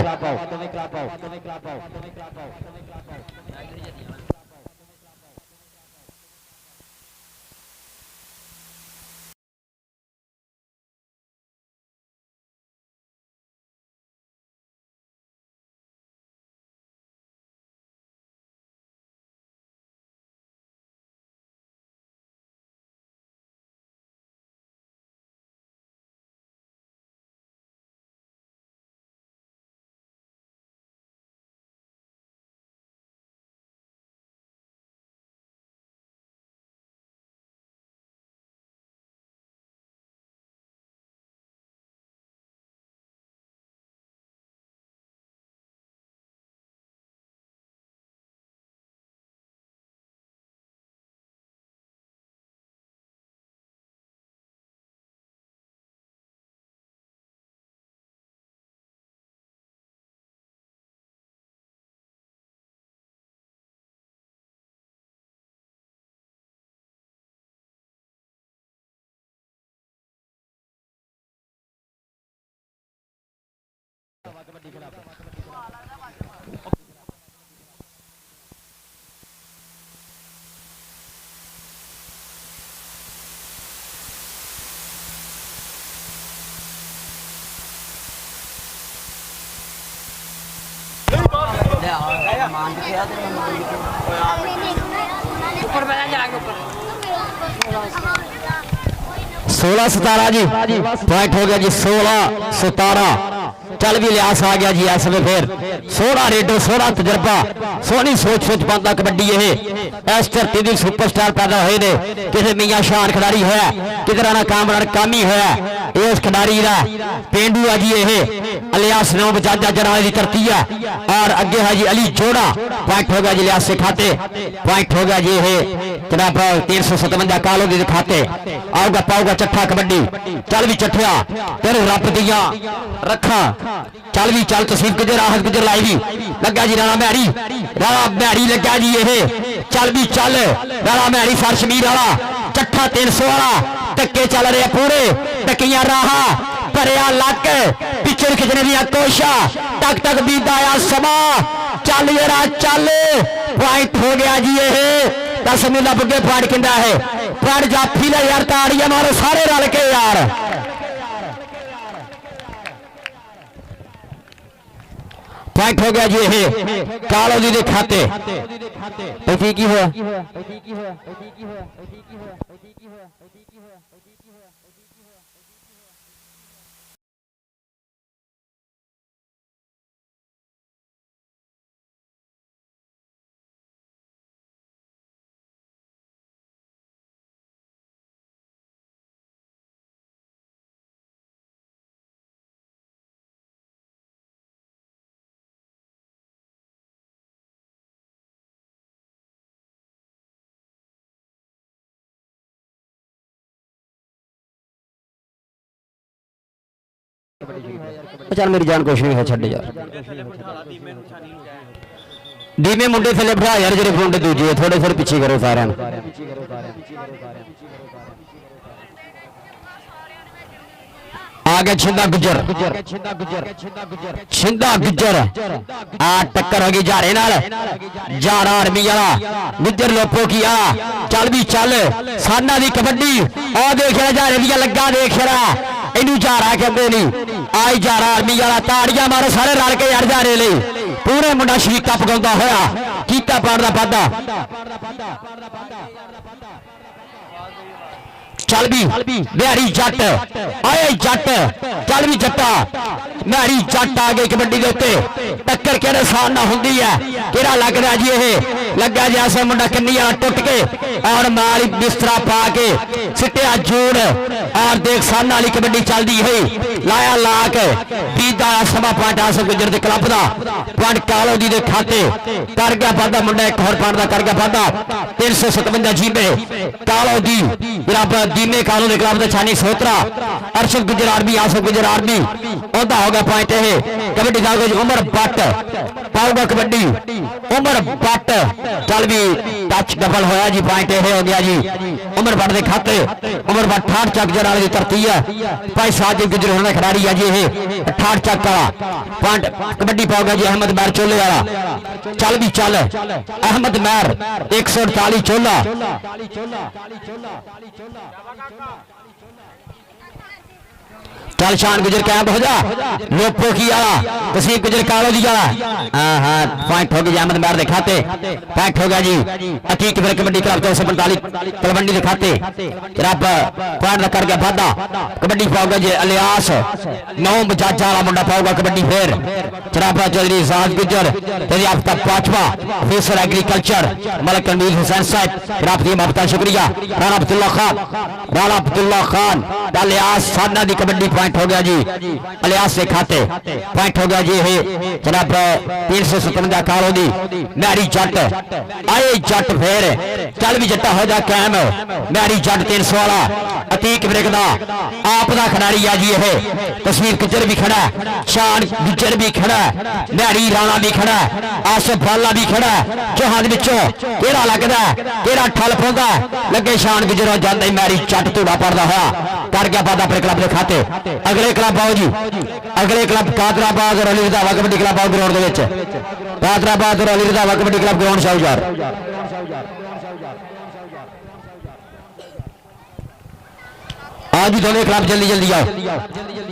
सोलह 17 जी पॉइंट हो गया जी 16-17। चल भी लियास आ गया जी इस समय फिर सोहना रेडो सोहना तजर्बा सोहनी सोच पाता कबड्डी इस धरती की सुपरस्टार पैदा हुए ने किसी मियाँ शान खिडारी होया किधर ना कामी होया इस खिडारी का पेंडू है जी अलियास नौ बजाजा जनाले की धरती है और अगे है जी अली जोड़ा पॉइंट हो गया जी लियास से खाते पॉइंट हो गया जी जनाब 357 कालों के खाते आऊगा पाऊगा चट्ठा कबड्डी चल भी चट्ठिया तेरे रब दिया रखा चल भी चल तसीफ गुजर आहत गुजर लाई भी लगा जी राणा मैड़ी लगा जी चल भी चल राणा मैड़ी फरशमीर वाला चट्ठा 300 वाला टक्के चल रहे पूरे टकिया राहा भरिया लक पिछड़ खिचने दिया कोशा तक तक बीता आया समा चल जरा चल पॉइंट हो गया जी 10 मिनट बुगे पॉइंट किंदा है पॉइंट जाफी ले यार ताड़ियां मारो सारे रल के यार पॉइंट हो गया जी कालो जी के खाते की हुआ चल मेरी जान कुछ नहीं है छड़ यार धीमे मुंडे थले बिठा यार जेरे मुंडे दूजे थोड़े फिर पीछे करो सारे आ गया छिंदा गुजर आ टक्कर होगी जारे नाल जारा आर्मी वाला गुजर लोपो की आ चल भी चल साना दी कबड्डी आ देख रहा जारे दिया लगा देख रहा इनू जारा कहते नहीं आई जारा आर्मी वाला ताड़ियां मारो सारे रल के यार जारे ले पूरे मुंडा शरीका पकाउंदा होया कीता पाड़ दा पादा चल भी बिहारी जट आए जट चल भी जट्टा बिहारी जट आ गई कबड्डी के उत्ते टक्कर केड़े साल ना हुंदी है केड़ा लग रहा जी लगा जी ऐसा मुंडा कन्नी टुट के और मारी बिस्तरा पा के सिटिया जोड़ और देख सामने वाली कबड्डी चलती हुई लाया लाक बीता समा पॉइंट आस गुजर के क्लब का पॉइंट कालो जी के खाते कर गया वादा मुंडा एक होर पॉइंट का कर गया वादा 357 जीबे कालो जी बराबर दीमे कालो के क्लब छानी सोत्रा अरशद गुजर आर्मी आसफ गुजर आर्मी ओदा होगा पॉइंट कबड्डी का उमर बट पाऊगा कबड्डी उमर बट चल भी टच डबल होया जी पॉइंट हो गया जी उमर बट के खाते उमर बट 68 चक जरा की धरती है भाई साजिद गुजर होने खिलाड़ी है जी 68 चक वाला पॉइंट कबड्डी पाऊगा जी अहमद मैर चोले वाला चल भी चल अहमद मैर 148 चोला चल शान गुजर कैंप हो जा लोपो की आला तसीब गुजर कालो जी आला हाँ पॉइंट हो गया अहमद मैर दिखाते पॉइंट हो गया जी अतीक फिर कबड्डी क्लब 245 तलवंडी दिखाते रब पॉइंट कर गया वादा कबड्डी पाओगा जी अलियास 9 बजाजा वाला मुंडा पाओगा कबड्डी फिर चरापा चौधरी साज गुजर तेरी आपका 5वां ऑफिसर एग्रीकल्चर मलक रणवीर हुसैन साहब आपकी ममता शुक्रिया राणा अब्दुल्ला खान अलियास साधना दी कबड्डी पॉइंट हो गया जी अलियास से खाते पॉइंट हो गया जी जनाब 357 कालो दी मैरी जट आए जट फिर चल भी जट्टा हो जा कैम मैरी जट 300 वाला अतीक ब्रेक दा आप दा खिडारी है जी तस्वीर गुजर भी खड़ा शान गुजर भी खड़ा मैरी राणा भी खड़ा आसफ बाला भी खड़ा चौहान विचों केड़ा लगदा केड़ा ठल पाउंदा लगे शान गुजर हो जांदा मैरी जट धूड़ा पड़दा होया कर गया वादा अपने क्लब के खाते अगले क्लब आओ जी अगले क्लब कादराबाद और अली रज़ा कबड्डी क्लब आओ ग्राउंड के कादराबाद और अली रज़ा कबड्डी क्लब ग्राउंड शाहजार आ आओ जी दोनों खिलाफ जल्दी जल्दी आओ।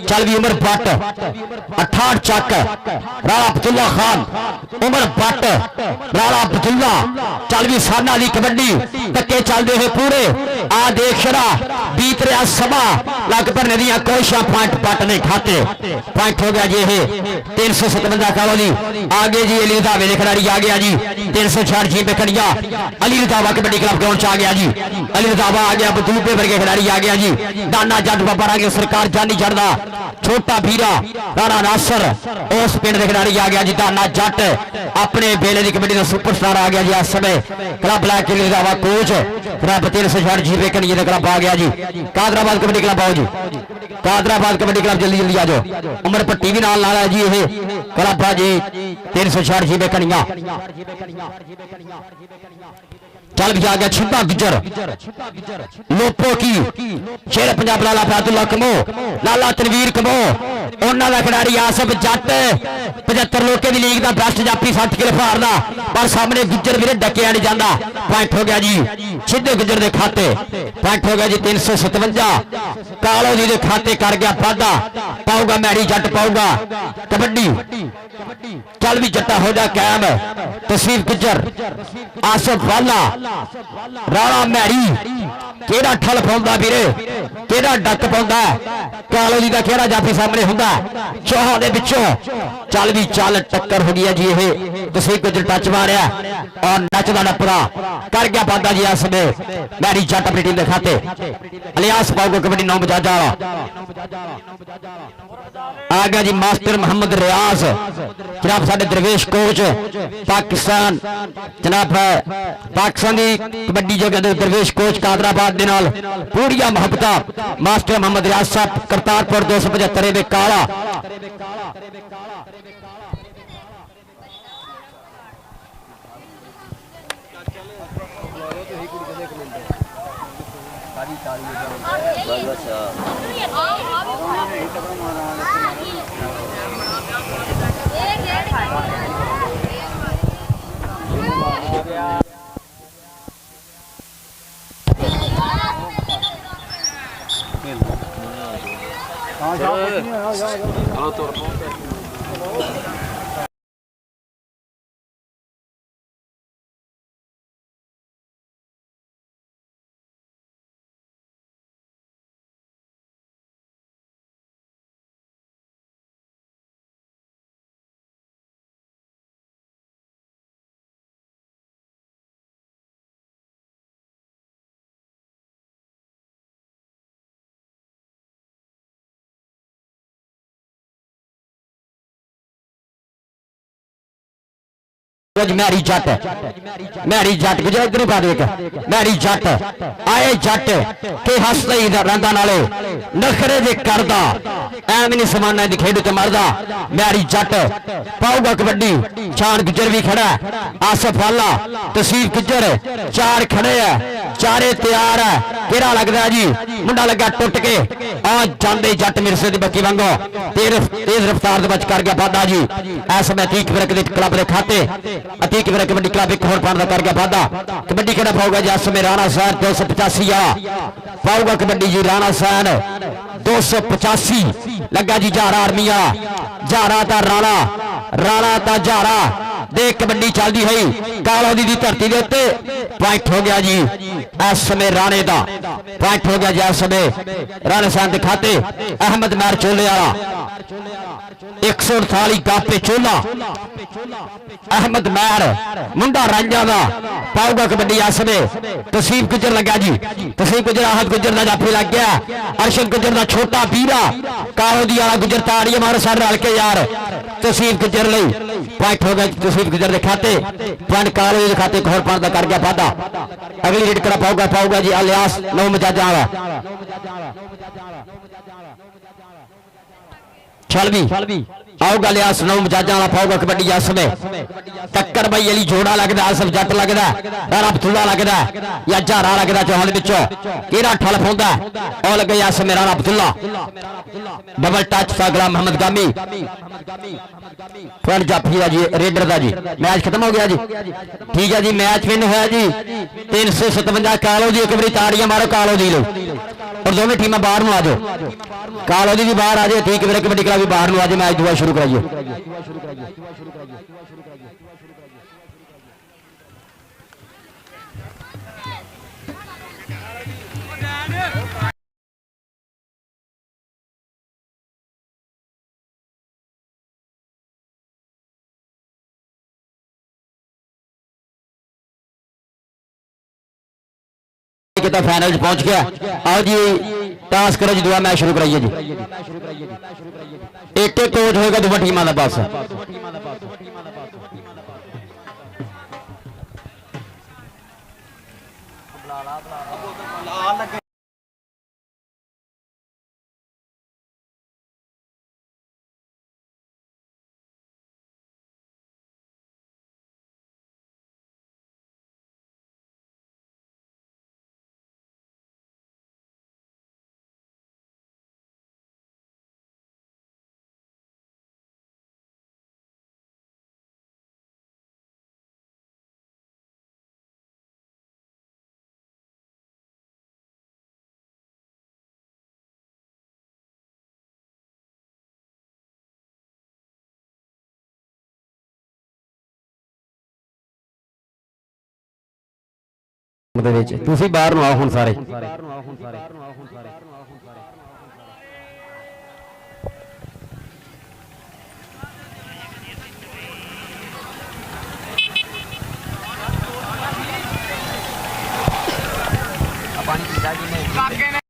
चल भी उमर भट्ट 68 चक राणा अब्दुल्ला खान उमर भट्ट राणा अब्दुल्ला। चल भी साना दी कबड्डी धक्के चलते हुए पूरे आ देख शरा बीत रहा समा लगभग नदियां कोशिश पॉइंट पट नहीं खाते। पॉइंट हो गया जी ये 357 कालो जी आगे जी अली रधावे के खिलाड़ी आ गया जी 360 जी पे खड़िया अली रधावा कबड्डी क्लब ग्राउंड च आ गया जी। अली रधावा आ गया बतूबे वर्गे खिलाड़ी आ गया जी। दाना जट बाबा आ गया सरकार जानी चढ़दा छोटा भीरा राणा नासर उस पिंड के खिलाड़ी आ गया जी। दाना जट अपने बेले की कबड्डी का सुपरस्टार आ गया जी। इस समय क्लब लैके अली रधावा कोच क्लब 360 जी पे खड़िया क्लब आ गया जी। कादराबाद कबड्डी क्लब आओ जी। कादराबाद कबड्डी क्लब जल्दी जल्दी आ जाओ। उमर भट्टी भी नाल है जी ये क्लब जी 360 जी पे खड़िया। चल भी आ गया छिपा गुजर लोपो की शेर पंजाब लाला फैजुल्ला कमो लाला तनवीर कमो उन्होंने का खिलाड़ी आसफ जट 75 लोके की लीग का बेस्ट जापी 60 किलो फारदा पर सामने गुजर भी डकिया नहीं जाता। पॉइंट हो गया जी सिद्धे गुजर के खाते। पॉइंट हो गया जी 357 कालो जी के खाते कर गया वाधा पाऊगा मैरी जट पाऊगा कबड्डी। चल भी जट्टा हो जा कैम तस्वीर गुजर आसफ वाला राणा मैरी केड़ा ठल पाउंदा वीरे केड़ा डक पाउंदा कालो जी का केड़ा जाफी सामने हुंदा चौहां दे विचों। चल भी चल टक्कर हो गई जी ये तस्वीर गुजर टच मारिया और नचदा नपरा कर गया वादा जी। इस समय मैरी जट अपनी टीम के खाते अलियास पाऊगा कबड्डी 9 बजा जा आ गया जी। मास्टर मोहम्मद रियाज जनाब साडे दरवेश कोच पाकिस्तान जनाब पाकिस्तान की कबड्डी जगह दरवेश कोच कादराबाद दे नाल पूरिया मोहब्बत मास्टर मोहम्मद रियाज साहब करतारपुर 275 काला। मैरी जट गुजर इधर पा देख मैरी जट आए जट के हसदा ही रंदा नाले नखरे दे करदा एवं नहीं समाना दी खेड च मरदा। मैरी जट पाऊगा कबड्डी शान गुजर भी खड़ा आसफ वाला तस्वीर गुजर चार खड़े है चारे तैयार है केड़ा लगदा जी मुंडा लगा टुट के आ जांदे जट मिरसे दी बक्की वांगो तेज रफ्तार दे बच कर गया वादा जी। इस समय तीक वर्ग दे क्लब दे खाते अतीक वर्ग कबड्डी क्लब एक होर पाउंड दा कर गया वादा। कबड्डी केड़ा पाऊगा जी इस समय राणा सैन 285 पाऊगा कबड्डी जी राणा सैन 285 लगा जी जारा आर्मी जारा ता राणा राणा ता जारा देख कबड्डी चलती है कालो दी धरती के उत्ते। पॉइंट हो गया जी इस समय राणे का पॉइंट हो गया जी इस समय राणे सैन के खाते अहमद मैर चोले वाला 148 गापे चोला अहमद मैर मुंडा रांझा का पाऊगा कबड्डी इस समय तस्वीर गुजर लगा जी तस्वीर गुजर आहद गुजर का जाफी लग गया अरशद गुजर का छोटा पीरा कालो दी वाला गुजर ताड़ी मारो सारे रल के यार तस्वीर गुजर लई। पॉइंट हो गया तस्वीर गुजर के खाते पॉइंट कालो के खाते होर पाउंड कर गया वादा। अगली रेड करा पाऊगा जी अलियास 9 मजाजा चल भी आओ गल सुनो मजाजा वाला पाऊगा कबड्डी आसमे टक्कर भाई अली जोड़ा लगता आसफ जट लगता राणा अब्दुल्ला लगता या झारा लगता चौहान बिचों केड़ा ठल पाउंदा और लगे आसमे राणा अब्दुल्ला डबल टच सागला मोहम्मद गामी फ्रंट जाफी का जी रेडर का जी मैच खत्म हो गया जी ठीक है जी मैच विन होया जी 357 कालो जी एक बारी ताड़ियां मारो कालो दी लो और दोनों टीम बाहर आ जाओ कालो दी भी बाहर आ जाए ठीक है कबड्डी क्लब भी बाहर आ जाए मैच दुआ शुरू कराइए फाइनल पहुंच गया आओ जी टास्क करो जी दुआ मैच शुरू कराइए जी एक कोच होगा दोनों टीमों का बस ਤੁਸੀਂ ਬਾਹਰ ਨੂੰ ਆਓ ਹੁਣ ਸਾਰੇ पानी पीता जी ने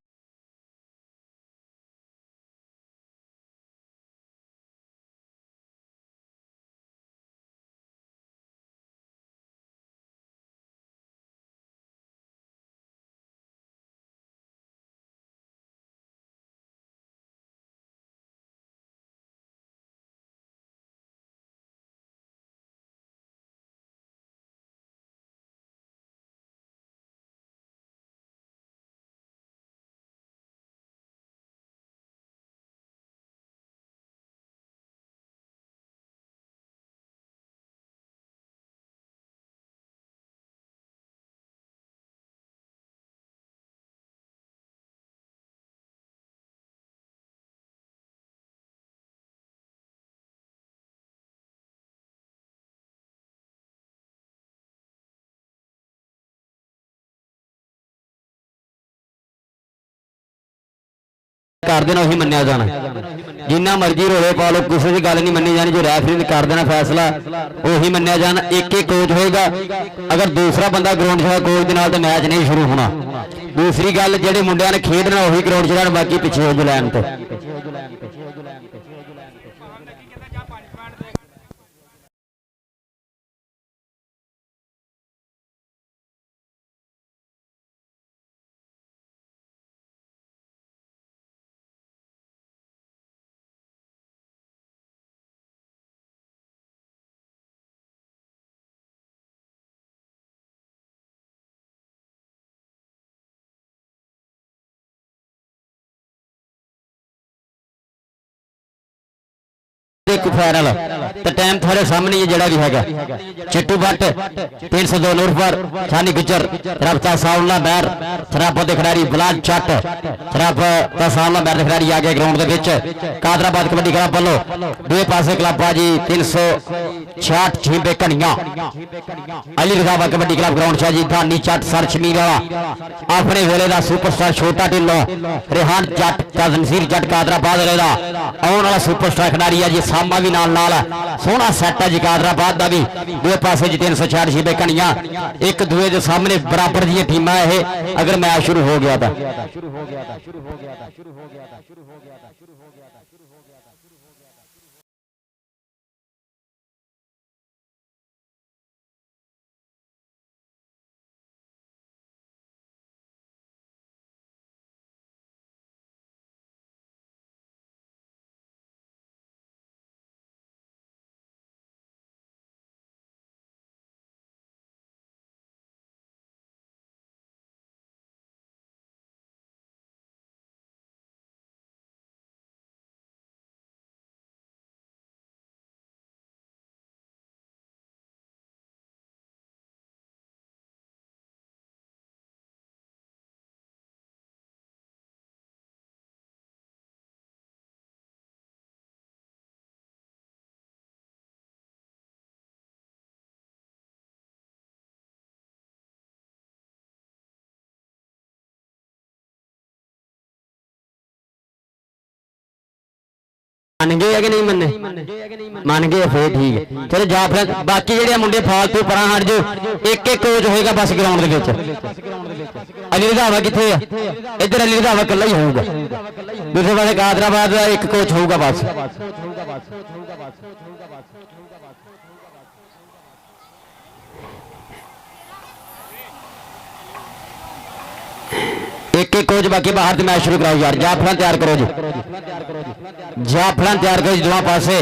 कर देना उही मन्निया जाना जिन्ना मर्जी रोले पा लो किसी की गल नहीं मनी जानी जो रेफरी ने कर देना फैसला उही मन्निया जाना एक कोच होएगा अगर दूसरा बंदा ग्राउंड च कोच के नाल तो मैच नहीं शुरू होना दूसरी गल जेडे मुंडिया ने खेडना उही ग्राउंड च रहन बाकी पिछे हो जो लैन तो फाइनल तो टाइम थोड़े सामने ही जड़ा भी है चिट्टू भट्ट 302 नूर पर सानी गुजर रफ्ता सावला बैर शराब के खिलाड़ी बलाज चट शराब का सावला बैर के खिलाड़ी आ गए ग्राउंड के बीच कादराबाद कबड्डी क्लब वालों दूसरे पासे क्लब बाजी 366 छींबे कनिया अली रजावा कबड्डी क्लब ग्राउंड से जी धानी चट सर शमीर वाला अपने वेले का सुपरस्टार छोटा ढिल्लो रेहान जट नसीर जट कादराबाद आने वाला सुपरस्टार खिलाड़ी है जी सामा भी नाल सोहना सैट है जी कादराबाद का भी दूसरे पासे जी 366 छींबे कनिया एक दूसरे के सामने बराबर दी टीम है अगर मैच शुरू हो गया था ਮੰਨ गए है कि नहीं मन्ने मान गए फिर ठीक है चलो जा फिर बाकी जेडे मुंडे फालतू परा हट जो एक एक कोच होएगा बस ग्राउंड दे विच अली रंधावा किथे है इधर अली रंधावा कल्ला ही होगा दूसरे पासे कादराबाद का एक कोच होगा बस एक एक कोच बाकी बाहर मैच शुरू कराओ यार जाफड़ा तैयार करो जी जाफड़ा तैयार करो जी दोनों पासे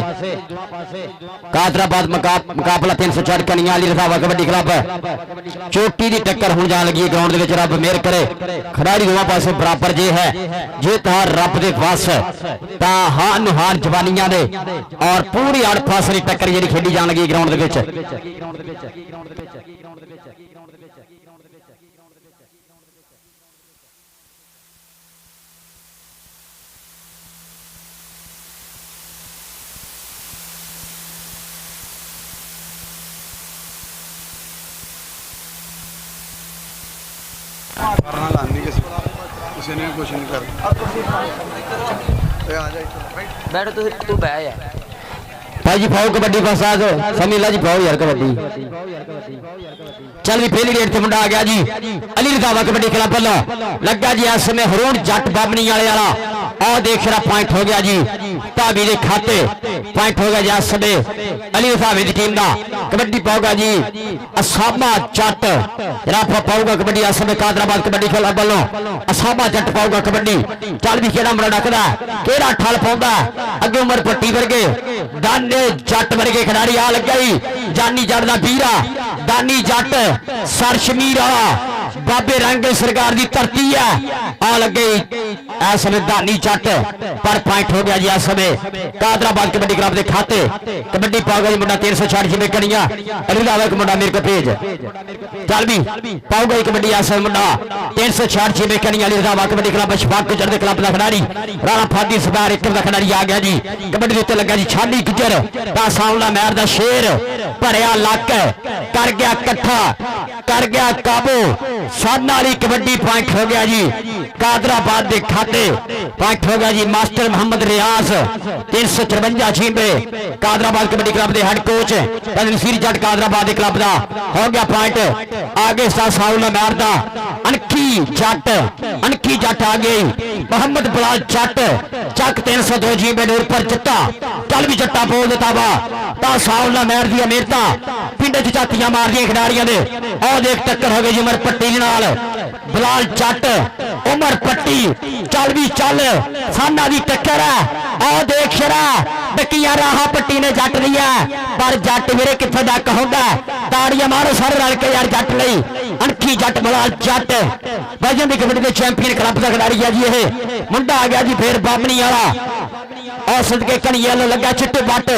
कादराबाद मुकाबला 304 कनिया अली रंधावा कबड्डी क्लब चोटी की टक्कर होने जान लगी ग्राउंड के रब मेहर करे खिडारी दोनों पासे बराबर जे है जे तार रब के बस ता हान हार जवानियां दे और पूरी अड़ फासली टक्कर जी खेडी जान लगी ग्राउंड के करना लानी किसी ने कुछ नहीं कर बैठ तू बह यार भाई जी पाओ कबड्डी फसाद समीला जी पाओ यार कबड्डी चल भी पहली गेट से मुंडा आ गया जी अली रंधावा कबड्डी क्लब वाला लगा जी इस समय हरून जट बामनी वाले वाला और देख रहा पॉइंट हो गया जी भाभी के खाते पॉइंट हो गया जी इस समय अली रंधावे की टीम का कबड्डी पाओगा जी असामा जट जरा पाओगा कबड्डी इस समय कादराबाद कबड्डी क्लब वालों असामा जट पाओगा कबड्डी चल भी केड़ा मुंडा डकदा केड़ा ठल पाउंदा अगे उमर पट्टी वर्गे दाने जट वर्गे खिडारी आ लग गई जानी जट दा वीरा दानी जट सरशमीर बाबे रंग सरकार की धरती है आ लग गई इस समय दानी जट पर पॉइंट हो गया जी इस समय कादराबाद कबड्डी क्लब के खाते कबड्डी पाओगा जी मुंडा 360 जिम्मे कनिया अली रंधावा एक मुंडा मेरे को भेज चल भी पाओगा जी कबड्डी इस मुंडा 360 जिम्मे कनिया अली रंधावा कबड्डी क्लब शफाक गुजर के क्लब का खिडारी राणा फादी सरदार एक का खिडारी आ गया जी कबड्डी उत्ते लगा जी छाली गुजर दा सामला महर दा शेर भरिया लक कर गया कट्ठा कर गया काबू साधना वाली कबड्डी पॉइंट हो गया जी कादराबाद के खाते पॉइंट हो गया जी मास्टर मोहम्मद रियाज 353 छींबे कादराबाद कबड्डी क्लब के हेड कोच नसीर जट कादराबाद के क्लब का हो गया पॉइंट आगे साउला मैरदा अनखी जट आ गई मोहम्मद बिलाल जट चक 302 छींबे नूर पर जट्टा चल भी जट्टा बोल देता वा ता साउला मैर दी अमीरता पिंड च झातियां मार दी खिडारियां दे और देख टक्कर हो गई जी उमर पट्टी नाल बिलाल जट उमर पट्टी चल भी चल साना दी टक्कर है और देख शरा डकिया राह पट्टी ने जट लिया पर जट मेरे किथे डक होंदा ताड़ियां मारो सारे रल के यार जट लई अणखी जट बिलाल जट वजन दी कबड्डी दे चैंपियन क्लब दा खिडारी है जी ये मुंडा आ गया जी फिर बामनी वाला और सदके कनिया लगा चिट्टे बट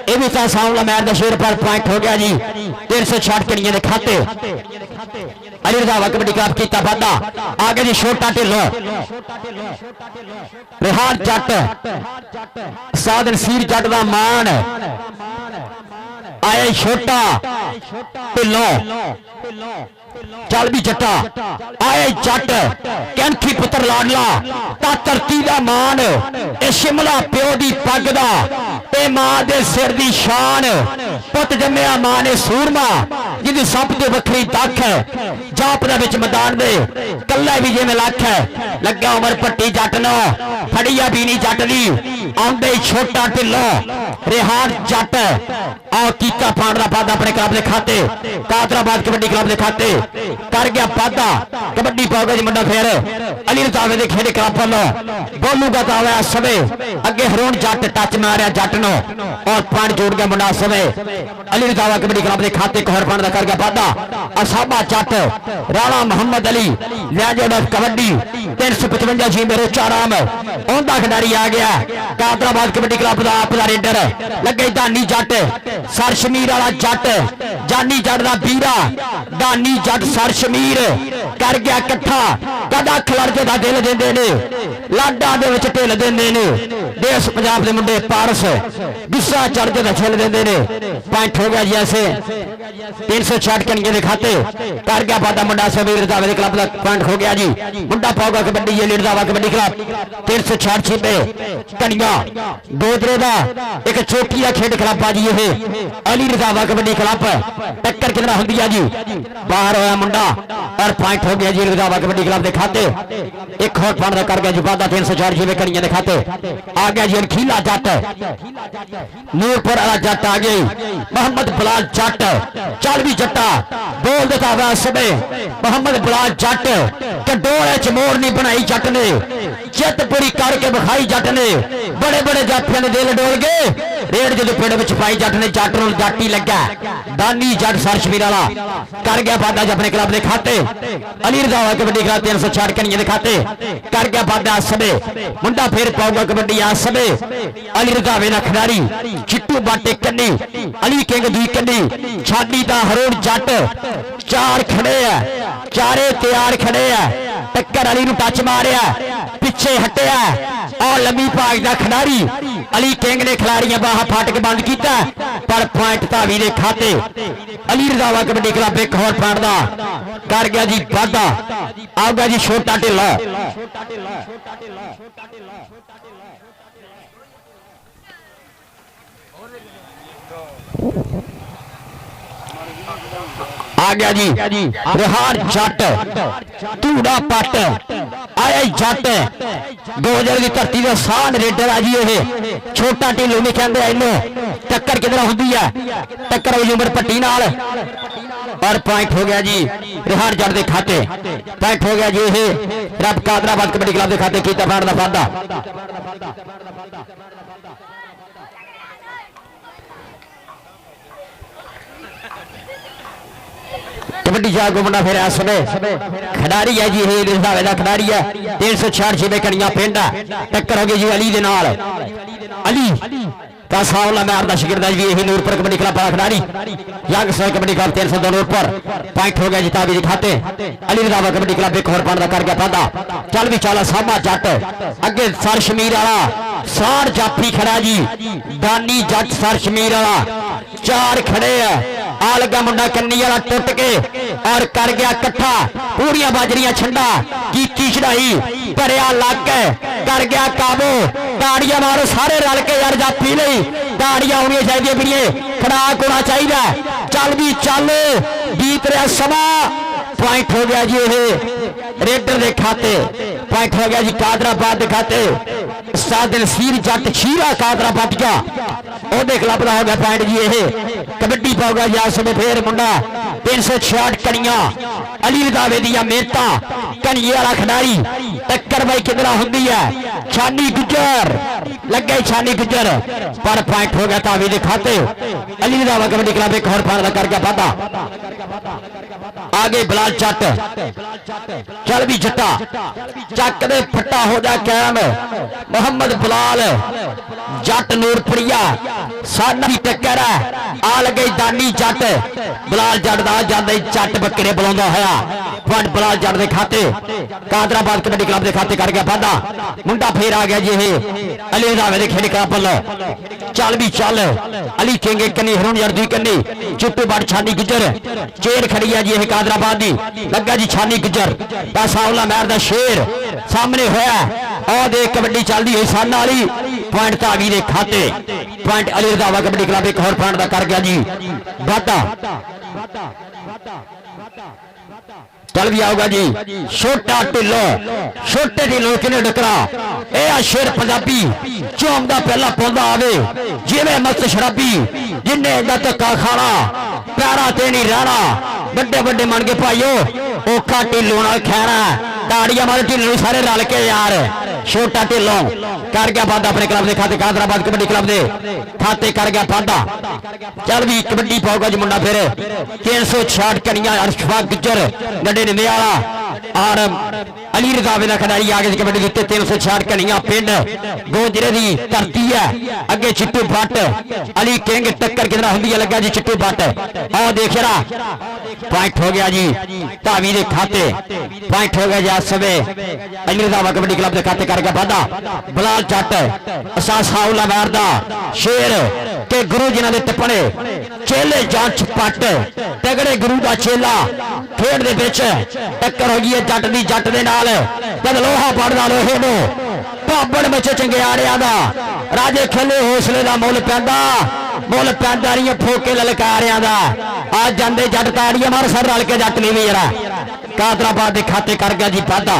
ये भी सामला मैच का शेर पर पॉइंट हो गया जी 360 कनिया के खाते अली रंधावा कबड्डी क्लब कीता वादा आगे जी छोटा ढिल्लो रिहान जट साधन सीर जट का मान आया छोटा ढिल्लो चल भी जट्टा आए जट कैंथी पुत्र लाडला ता धरती दा मान ए शिमला प्यो दी पग दा ए मां दे सिर दी शान पुत जम्मिया मां ने सूरमा जिदी सब तो वखरी दख है जाप दे विच मैदान दे कल्ला भी जिवें लख है लगा उमर पट्टी जट नो फड़िया भी नहीं जट दी आंदे छोटा ढिल्लो रेहान जट आ कीता पाण दा पादा अपने क्लब दे खाते कादराबाद कबड्डी क्लब दे खाते कर गया पादा कबड्डी पाओगा जी मुंडा फिर अली रंधावे दे खेडे क्लब वालों बोलूगा तो आया समय अगे हरून जट टच मारिया जट नो और पान जोड़ गया मुंडा समय अली रंधावा कबड्डी क्लब दे खाते कोहर पान दा कर गया पादा असाबा जट राणा मोहम्मद अली लेजेंड ऑफ कबड्डी 355 जी मेरे चाराम ओंदा खिडारी आ गया कादराबाद कबड्डी क्लब दा आप दा रेडर लगे दानी जट सरशमीर वाला जट जानी जट दा वीरा दानी जट सरशमीर कर गया इकट्ठा गदा खलड़के का दिल देंदे ने लाडा दे विच ढिल देंदे ने देश पंजाब दे मुंडे पारस गुस्सा चढ़ के छिल देंदे ने पॉइंट हो गया जी ऐसे 366 कणिये के खाते कर गया वादा मुंडा सबीर रंधावे क्लब का पॉइंट हो गया जी मुंडा पाऊगा कबड्डी ये रंधावा कबड्डी क्लब 366 छिपे कणिया दोदरे का एक चौकी का खेड क्लब आ जी ये अली रंधावा कबड्डी क्लब टक्कर कितना होंदी है जी बाहर होया मुंडा और पॉइंट हो गया जी रंधावा कबड्डी क्लब के खाते एक और पॉइंट कर गया जी वादा 304 छिपे कणिया के खाते आ गया जी खीला जट नूरपुर वाला जट आ गई मोहम्मद बिलाल जट चल भी जट्टा बोल देता हुआ समय मोहम्मद बिलाल जट कंडोले च मोड़ नहीं बनाई जट ने चित पूरी करके विखाई जट ने बड़े बड़े जाफिया ने दिल डोल गए रेड जो पिंड में पाई जट ने जट नूं जट ही लग्या दानी जट सरशमीर वाला कर गया वादा अपने क्लब के खाते अली रंधावा कबड्डी क्लब 366 कणिये के खाते कर गया वादा समय मुंडा फिर पाऊगा कबड्डी आ समय अली रंधावे ना खिडारी चिट्टू बाटे कन्नी अली किंग दी कन्नी छाडी दा हरोड़ जट चार खड़े है चारे तैयार खड़े है टक्कर अली नूं टच मारिया पिछे हटिया और लंबी भाग दा खिडारी अली किंग ने खिलाड़ियां बाह फट के बंद किया पर पॉइंट धावी दे खाते अली रंधावा कबड्डी क्लब एक होर पॉइंट दा कर गया जी वादा आऊगा जी छोटा ढिल्ला आ गया जी रिहार जट धूड़ा पट आया जट 2000 की धरती का शान रेडर आ जी ये छोटा ढिल्लू नहीं कहते इनू टक्कर कितना होंदी है टक्कर हुई उमर पट्टी नाल और पॉइंट हो गया जी रिहार जट के खाते पॉइंट हो गया जी ये रब कादराबाद कबड्डी क्लब के खाते कीता पॉइंट का वादा कबड्डी जागो मुंडा फिर इस समय खिडारी है जी ये रंधावे का खिडारी है 366 छिपे कणिया पिंड टक्कर हो गई जी अली दे नाल अली का सावला मैर का शिगिरद भी यही नूरपुर कबड्डी क्लब का खिडारी young star kabaddi club 302 Noorpur point हो गया जी ताबी दिखाते अली रंधावा कबड्डी क्लब एक और पॉइंट कर गया वादा चल भी चला सामा जट अगे सरशमीर वाला सार जाफी खड़ा जी दानी जट सरशमीर वाला चार खड़े है आ लगा मुंडा कन्नी वाला टुट के और कर गया कट्ठा पूरियां बाजरियां छंडा की चढ़ाई भरिया लग कर गया काबू ताड़ियां मारो सारे रल के यार जाफी नहीं ताड़ियां होनी चाहिए भी खड़ाक होना चाहिए चल भी चल बीत रहा समा पॉइंट हो गया जी ये रेडर के खाते पॉइंट हो गया जी कादराबाद के खाते नसीर जट शीरा कादराबाद का ओदे क्लब का हो गया पॉइंट जी ये कबड्डी पाऊगा जी समय फिर मुंडा 366 कणिया अली रंधावे दिया मेहनता कणिये वाला खिडारी टक्कर भाई कितना होंदी है छानी गुजर लग गई छानी गुजर पर पॉइंट हो गया तावी के खाते अली रंधावा कबड्डी क्लब एक और फायदा कर गया वादा आगे बिलाल जट चल भी जट्टा चक दे फट्टा हो जा कैम मोहम्मद बिलाल जट नूरपुरिया साना की टक्कर है आ लगे दानी जट बिलाल जट दा जांदे जट बकरे बुलांदा होया पॉइंट बिलाल जट दे खाते कादराबाद कबड्डी क्लब के खाते कर गया वादा मुंडा फिर आ गया जी ये अली रंधावे दे खेड क्लब वालों चल भी चल अली किंग कन्नी हरून यार दी कन्नी चुट्टू बट छानी गुजर चेर खड़ी है जी ये कादराबाद दी लगा जी छानी गुजर सावला महर दा शेर सामने होया और देख कबड्डी चलती हुई साना वाली पॉइंट धावी के खाते पॉइंट अली रंधावा कबड्डी क्लब एक और पॉइंट का कर गया जी वादा चल भी आऊगा जी छोटा ढिल्लो छोटे ढिल्लो किने डकरा यह शेर पंजाबी चौंदा पहला पौधा आवे जिवें मस्त शराबी जिन्हें इदा धक्का खाना पैरा ते नहीं रहना बड़े बड़े मन के भाईओ औखा ढिल्लो नाल खैना ताड़ियां मारो ढिल्लो सारे रल के यार छोटा ढिल्लो कर गया वादा अपने क्लब के खाते कादराबाद कबड्डी क्लब के खाते कर गया वादा चल भी कबड्डी पाओगा जी मुंडा फिर 366 कनिया अरशफा गुजर गड्डे ने वाला और अली रजावे का खिडारी आ गए कबड्डी उत्ते 366 कनिया पिंड गोजरे की धरती है अगे चिट्टू भट्ट अली किंग टक्कर कितना होंगी है लगा जी चिट्टू भट्ट आओ देख रहा पॉइंट हो गया जी धावी के खाते पॉइंट हो गया जी आज समय अली रजावा कबड्डी क्लब के खाते करके वादा बलाल जट साउला मारदा शेर के गुरु जिन्हों के टिप्पणे चेले जांच पट तगड़े गुरु का चेला खेड दे विच टक्कर हो गई है जट दी जट दे नाल जद लोहा पड़दा लोहे नूं भाबड़ मचे चंगियाड़ियां दा राजे खेले हौसले का मुल पैंदा नहीं फोके ललकारियां दा आज जांदे जट ताड़ियां मार सर रल के जट नहीं भी जरा कादराबाद के खाते कर गया जी वादा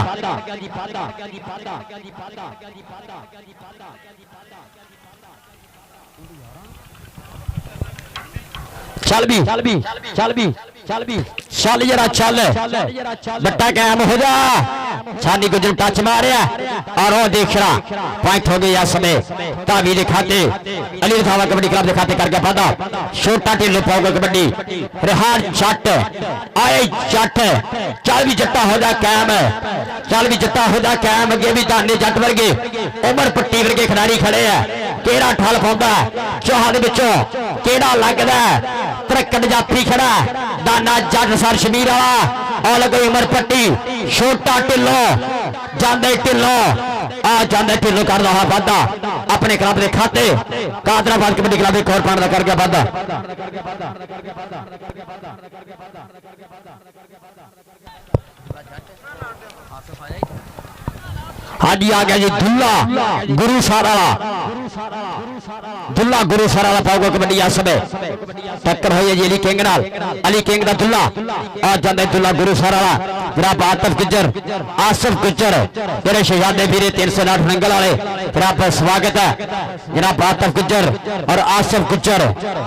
चल भी चल भी चल भी चल भी चल जरा चल बट्टा कायम हो जा सानी गुजर टच मारिया और वो देख रहा पॉइंट हो गया समय धावी के खाते अली रजावा कबड्डी क्लब के खाते करके वादा छोटा ढिल्लो पाओगे कबड्डी रिहान जट आए जट चल भी जट्टा हो जा कायम चल भी जट्टा हो जा कायम अगे भी धाने जट वर्गे उमर पट्टी वर्गे खिडारी खड़े है केड़ा ठल पाउंदा चौहान विचों केड़ा लगदा तरक्कड़ जाफी खड़ा दाना जट सर शमीर वाला और लगे उमर पट्टी छोटा ढिल्लो जांदे ढिल्लो आ जांदे ढिल्लो कर रहा वादा अपने क्लब के खाते कादराबाद कबड्डी क्लब एक और पाने का कर गया वादा हाँ जी आ गया जी दुल्ला गुरु सारा दुल्ला गुरु सारा पाओगे कबड्डी आ समय टक्कर हुई है जी अली किंग नाल अली किंग दा दुल्ला आ जांदा दुल्ला गुरु सारा जनाब आतिफ गुज्जर आसिफ गुज्जर तेरे शहजादे वीरे 309 नंगल वाले जनाब स्वागत है जनाब आतिफ गुज्जर और आसिफ गुज्जर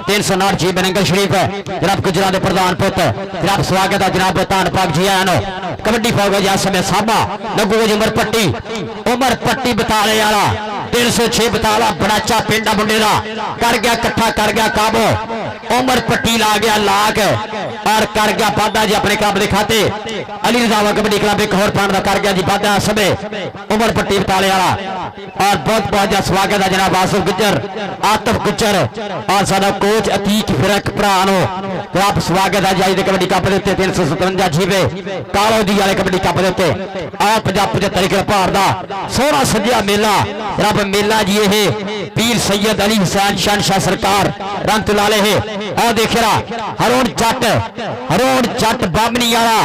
309 जी बनंगल शरीफ जनाब गुजरा के प्रधान पुत जनाब स्वागत है जनाब तान पाक जी आया नो कबड्डी पाओगे जी आ समय साबा लगूगा जी उमर पट्टी बताले वाला 306 बताला बड़ाचा पिंडा मुंडे का कर गया कट्ठा कर गया काबू उमर पट्टी ला गया लाग और कर गया वादा जी अपने क्लब के खाते अली रजावा कबड्डी क्लब एक होर पाने का कर गया जी वादा समय उमर पट्टी बताले वाला और बहुत बहुत ज्यादा स्वागत है जनाब आसिफ गुज्जर आतिफ गुज्जर और साडा कोच अतीक फिरक भरा आप स्वागत है जी कबड्डी कप के 357 जीवे कालो दी वाले कबड्डी कप के आप 75 भार का सोहना सजिया मेला रब मेला जी ये पीर सैयद अली हुसैन शहनशाह सरकार रंग लाले है आ देख रहा हरोन जट बामनी वाला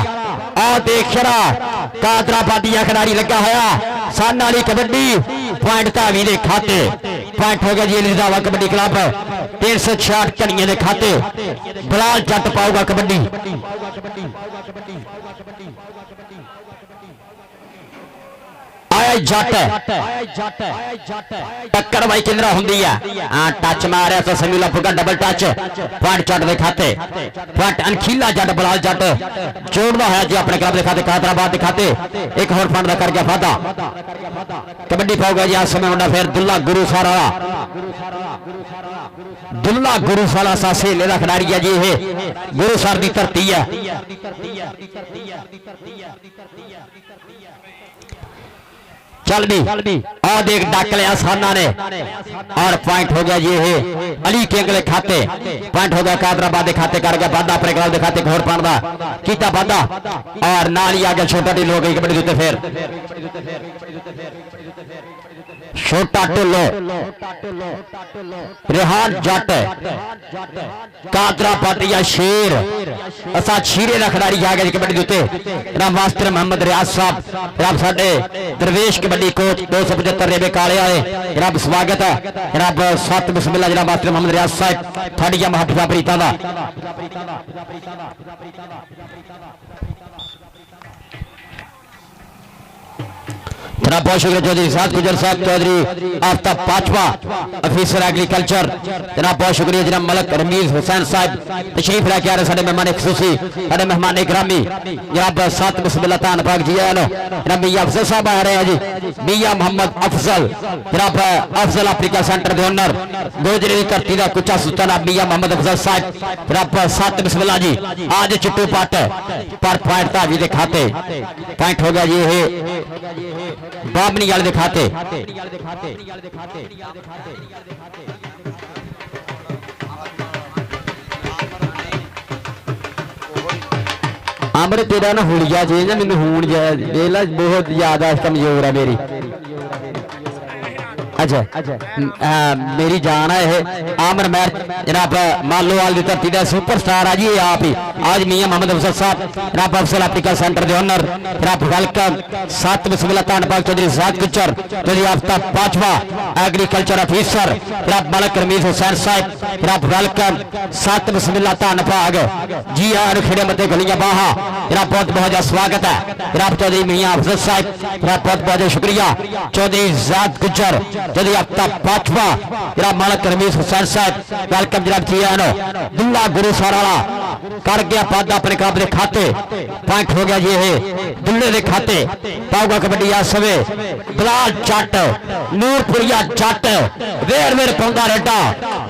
आ देख रहा कादराबादिया खिडारी लगा होया सन वाली कबड्डी पॉइंट धावी के खाते पॉइंट हो गया जी रजावा कबड्डी क्लब 366 कनिए के खाते बलाल जट पाऊगा कबड्डी टक्कर भाई किंद्रा होंगी है टच मारे तो समीला फुगा डबल टच पॉइंट जट के खाते पॉइंट अनखीला जट बलाल जट जोड़ना है जी अपने क्लब के खाते कादराबाद के खाते एक होर फंड का कर गया वादा कबड्डी पाओगा जी आज समय मुंडा फिर दुल्ला गुरु सारा दुल्ला गुरु साला सा सेले का खिडारी है जी ये गुरु सर की धरती है चल भी और देख डक लिया साना ने और पॉइंट हो गया ये है अली किंग के खाते पॉइंट हो गया कादराबाद के खाते कर गया वादा अपने क्लब के खाते घोर पाने का कीता वादा और नाल ही आगे छोटा ढिल्लो हो गई कबड्डी उत्ते फिर छोटा ढिल्लो रेहान जट कादराबादिया शेर असा छीरे का खिडारी आ गया कबड्डी उत्ते जनाब मास्टर मोहम्मद रियाज साहब जनाब साडे दरवेश कबड्डी कोच 275 रेबे काले आए जनाब स्वागत है जनाब सत बिस्मिल्लाह जनाब मास्टर मोहम्मद रियाज साहब थाड़िया महापुजा प्रीता दा जनाब बहुत शुक्रिया चौधरी साहब गुजर साहब चौधरी आफ्ताब पांचवा ऑफिसर एग्रीकल्चर जनाब बहुत शुक्रिया जनाब मलक रमीज हुसैन साहब तशरीफ लेके आ रहे साडे मेहमान खसूसी साडे मेहमान ग्रामी जनाब सात बिस्मिल्लाह तान पाक जी आलो जनाब मियां अफजल साहब आ रहे हैं जी मियां मोहम्मद अफजल जनाब अफजल अफ्रीका सेंटर के ओनर गोजरे की धरती का कुचा सुल्तान मियां मोहम्मद अफजल साहब जनाब सात बिस्मिल्लाह जी आज चिट्टू पट पर पॉइंट धावी के खाते पॉइंट हो गया जी ये बाबनी वाले दिखाते अमृत तेरा ना हुलिया जी ना मैनू हूं वेला बहुत ज्यादा कमजोर है मेरी अच्छा मेरी जान है आमर मैर जनाब मालोवाल की धरती का सुपरस्टार है जी आप ही आज मियां मोहम्मद अफजल साहब जनाब अफजल अफ्रीका सेंटर के ओनर जनाब वेलकम सात बिस्मिल्लाह तान पाक चौधरी जाद गुजर चौधरी आफ्ताब पांचवा एग्रीकल्चर ऑफिसर जनाब मलक रमीज हुसैन साहब जनाब वेलकम सात बिस्मिल्लाह तान पाक जी आर खिड़े मते गलियां बाहा जनाब बहुत बहुत स्वागत है जनाब चौधरी मियां अफजल साहब जनाब बहुत बहुत शुक्रिया चौधरी जाद गुजर चौधरी आफ्ताब पांचवा जनाब मलक रमीज हुसैन साहब वेलकम जनाब जी आनो दुल्ला गुरु साराला कर गया पादा अपने कब के खाते पॉइंट हो गया ये है दुल्ले के खाते पाऊगा कबड्डी आ सवे बिलाल जट नूरपुरिया जट वेर वेर पाउंदा रेडा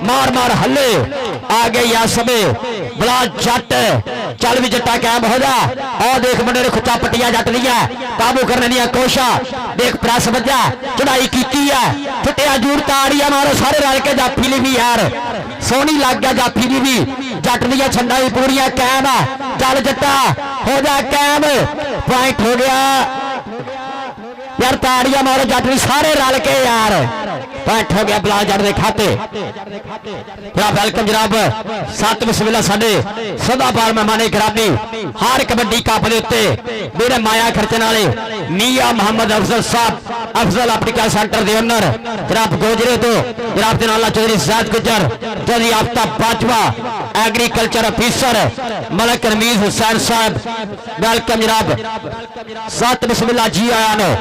मार मार हले आ गए या सवे बिलाल जट चल भी जट्टा कायम हो जा और देख मुंडे ने खुचा पट्टिया जट लिया काबू करने दी कोशा देख प्रेस बजा चढ़ाई की है फुटिया जूर ताड़िया मारो सारे रल के जाफी ली भी यार सोहनी लग गया जाफी दी भी जट दिया छंडा भी पूरिया कैम है चल जट्टा हो जा कैम पॉइंट हो गया यार ताड़िया मारो जट भी सारे रल के यार पॉइंट हो गया बिलाल जट के खाते वेलकम जनाब सत बिस्मिल्लाह साडे सदाबार मेहमाने गिरामी हर कबड्डी कप दे उत्ते मेरे माया खर्चन वाले मियां मोहम्मद अफजल साहब अफजल अफ्रीका सेंटर के ओनर जनाब गोजरे तो जनाब जनाला चौधरी जाद गुजर चौधरी आफ्ताब पांचवा एग्रीकल्चर ऑफिसर मलक रमीज हुसैन साहब वेलकम जनाब सत बिस्मिल्लाह जी आया नो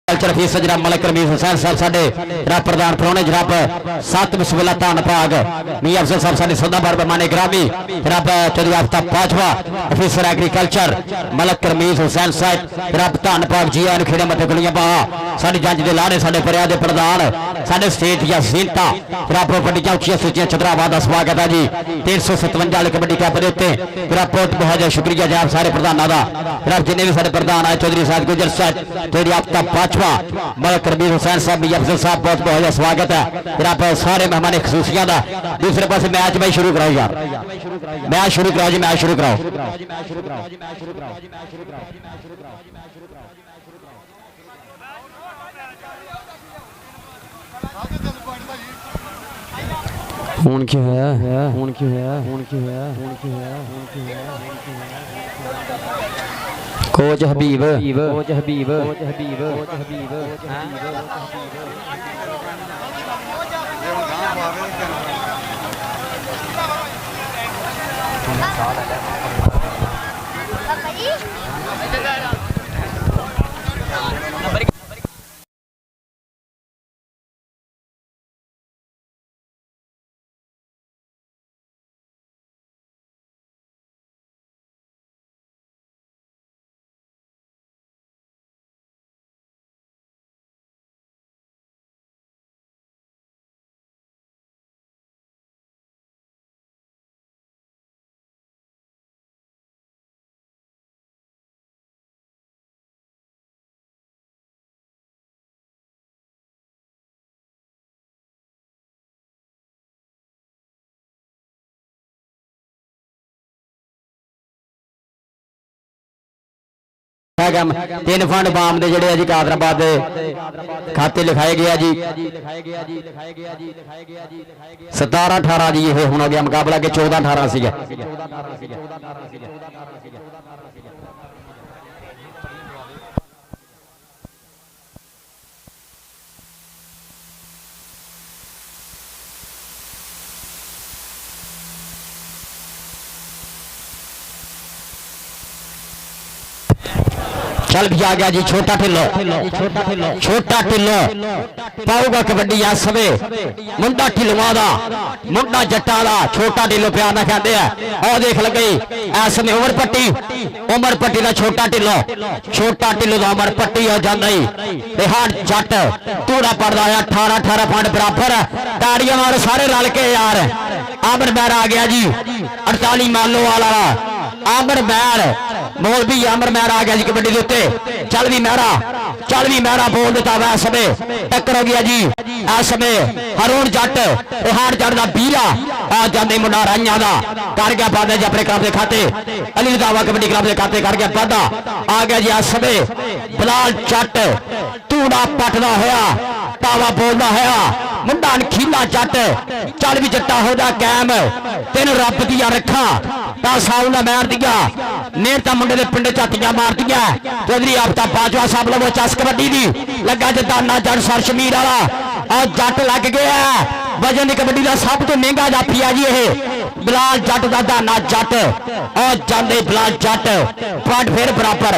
कल्चर फीस जनाब मलक रमीज हुसैन साहब साडे जनाब प्रधान परौने जनाब सत बिस्मिल्लाह तान पाक मियां अफजल साहब साडे सदाबार मेहमाने ग्रामी जनाब चौधरी आफ्ताब पांचवा ऑफिसर एग्रीकल्चर मलक रमीज हुसैन साहब जनाब तान पाक जी आन खेड़े मते गलियां बाहा साडी जंज दे लाड़े साडे परिया दे प्रधान साडे स्टेट या सीनता जनाब बड़ियां उच्चियां सूचियां छतराबाद दा स्वागत है जी 357 वाले कबड्डी कप दे उत्ते जनाब बहुत बहुत शुक्रिया जनाब सारे प्रधानां दा जनाब जिन्ने भी साडे प्रधान आए चौधरी साहब गुजर साहब चौधरी आफ्ताब पांचवा मलक रमीज हुसैन साहब मियां अफजल साहब बहुत बहुत स्वागत है जनाब सारे मेहमान खसूसियां दा दूसरे पासे मैच भाई शुरू कराओ यार मैच शुरू कराओ जी मैच शुरू कराओ हुन क्यों है हुन क्यों है हुन क्यों है हुन क्यों है हुन क्यों है कोच हबीब कोच हबीब कोच हबीब कोच हबीब गया 3 फंड बाम के जोड़े जी कादराबाद के खाते लिखाए गया जी 17-18 जी ये हो गया मुकाबला के 14-18 सी चल भी आ गया जी छोटा ढिल्लो पाऊगा कबड्डी आ सवे मुंडा ढिलवा दा मुंडा जट्टा दा छोटा ढिल्लो प्यार ना कहते हैं और देख लगे इस समय उमर पट्टी का छोटा ढिल्लो दा उमर पट्टी हो जाता हार जट तूड़ा पड़ता है 18-18 फंड बराबर ताड़ियां मारो सारे रल के यार आमर मैर आ गया जी 48 मालो वाला आमर मैर मोल भी आमर मैर आ गया जी कबड्डी के उत्ते चल भी मैरा बोल देता वै समय टक्कर हो गया जी इस समय हरून जट हार जट का बीरा आ जाते मुंडा राइया का कर गया वादा जी अपने क्लब के खाते अली रंधावा कबड्डी क्लब के खाते कर गया वादा आ गया जी इस समय बिलाल जट तूड़ा पटदा होया टावा बोलता होया मुंडा नखीला जट चल भी जट्टा हो जा कैम तेन रब दिया रखा साउंड मैर दिया नेता मुंडे के पिंड झातियां मार दिया चौधरी आफ्ताब बाजवा साहब लो चस कबड्डी दी लगा जदाना जट सर शमीर वाला और जट लग गया वजन की कबड्डी का सब तो महंगा जाफी है जी ये बिलाल जट का दाना जट और जाते बिलाल जट पॉइंट फिर बराबर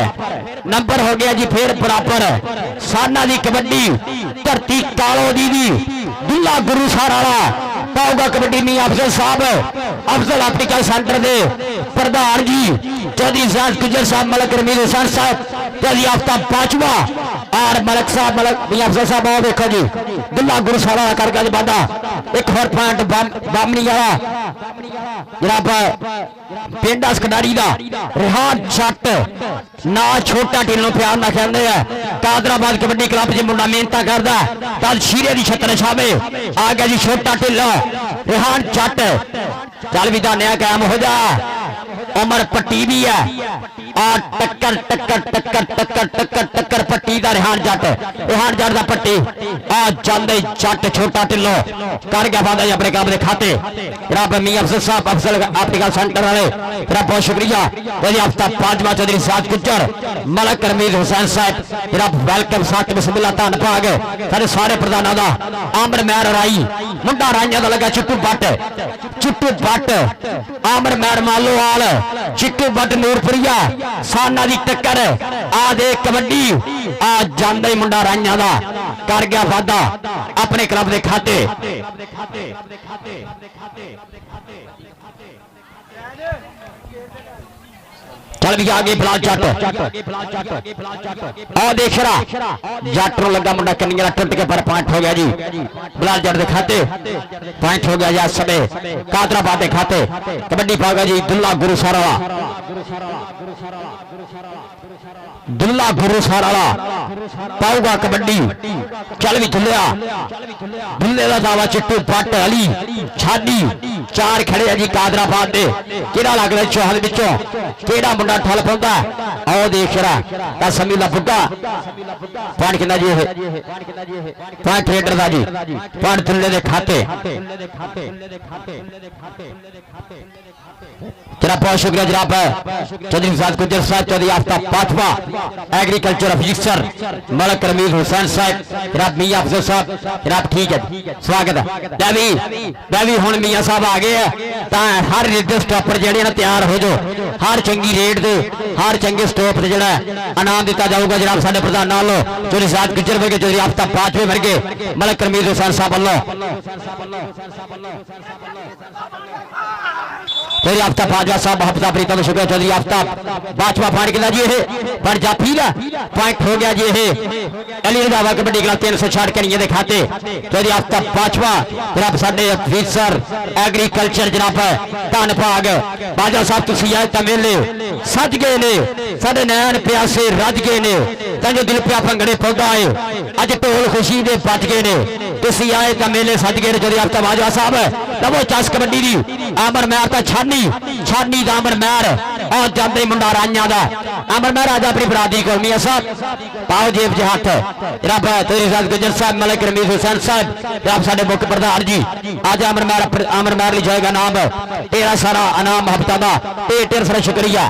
नंबर हो गया जी फिर बराबर साना की कबड्डी धरती कालो दी दुल्ला गुरु सारा पाऊगा कबड्डी मी अफजल साहब अफजल ऑप्टिकल सेंटर के प्रधान जी चौधरी साहब गुजर साहब मलक रमीर हुसैन साहब चौधरी आफ्ताब बाजवा और मलक साहब मलक मी अफजल साहब आओ देखो जी दुल्ला गुरु सारा करके बाधा एक और पॉइंट बामनी वाला जनाब पिंड खिडारी का रिहान जट ना छोटा ढिल्लो प्यार ना कहते हैं कादराबाद कबड्डी क्लब च मुंडा मेहनत करता कल शीरे की छत्र छावे आ गया जी छोटा ढिल्लो रिहान जट चल भी नया कायम हो जा उमर पट्टी भी है और टक्कर पट्टी का रिहान जट का पट्टी आ जाते जट छोटा ढिल्लो कर गया वादा अपने काम के खाते रब मी अफसर साहब अफसर ऑप्टिकल सेंटर वाले बहुत शुक्रिया आफ्ताब बाजवा चौधरी साज गुज्जर मलक रमीर हुसैन साहब वेलकम साथ बिस्मिल्लाह धन भाग सारे सारे प्रधानों का आमर मैर राई मुंडा राइया का लगा चिट्टू बट आमर मैर मालोवाल चिट्टू बट नूरपुरिया साना की टक्कर आ दे कबड्डी आ जांदा ही मुंडा राइया का कर गया वादा अपने क्लब के खाते चल भी आगे बिलाल जट और देख रहा जट नु लगा मुंडा कन्निया टुट के पर पॉइंट हो गया जी बिलाल जट के खाते पॉइंट हो गया जी इस समय कादराबाद के खाते कबड्डी पागा जी दुल्ला गुरु सारा पाऊगा कबड्डी चल भी दुल्ले का दावा चिट्टू बट अली छाडी 4 खड़े है जी कादराबाद के केड़ा लग रहा चौहल विचों केड़ा मुंडा ठल पाउंदा आओ देख रहा समी दा बुड्ढा पॉइंट कितना जी पॉइंट ट्रेडर दा जी पॉइंट दुल्ले दे खाते तेरा बहुत शुक्रिया जनाब चौधरी साहब गुजर साहब चौधरी आफ्ताब बाजवा एग्रीकल्चर ऑफिसर मलक रमीर हुसैन साहब जनाब मियां अफजल साहब जनाब ठीक है स्वागत है भी हुण मियां साहब आ गए हर रेड स्टॉपर जेडे ना तैयार हो जाओ हर चंगी रेट दे हर चंगे स्टॉप से जेड़ा इनाम दिता जाऊगा जनाब साडे प्रधान नालों चौधरी साहब गुजर वर्गे चौधरी आफ्ताब बाजवे वर्गे मलक रमीर हुसैन साहब वालों चौधरी आफ्ताब बाजवा साहब हफ्ता प्रीतम शुक्रिया चौधरी आफ्ताब बाजवा फाड़ के जी पर जाफी पॉइंट हो गया जी अली रंधावा कबड्डी क्लब 360 कनिए के खाते चौधरी आफ्ताब बाजवा जनाब साडे अफसर एग्रीकल्चर जनाब धन भाग बाजवा साहब तुसीं आए तां मेले सज गए ने साडे नैन प्यासे रज गए ने तां जो दिल प्या भंगड़े पौधा है अज ढोल खुशी दे बज गए ने तुसीं आए तां मेले सज गए ने चौधरी आफ्ताब बाजवा साहब लवो चस कबड्डी दी आमर मैर तां छानी दा आमर मैर और जाते मुंडा राइया का अमर मैं राजा अपनी बरादरी को मियां साहब पाओ जेब च हथ रब तेरी साथ गुजर साहब मलिक रमीज हुसैन साहब रब साडे मुख प्रधान जी आज अमर महर जाएगा नाम तेरा सारा इनाम हफ्ता का तेरा सारा शुक्रिया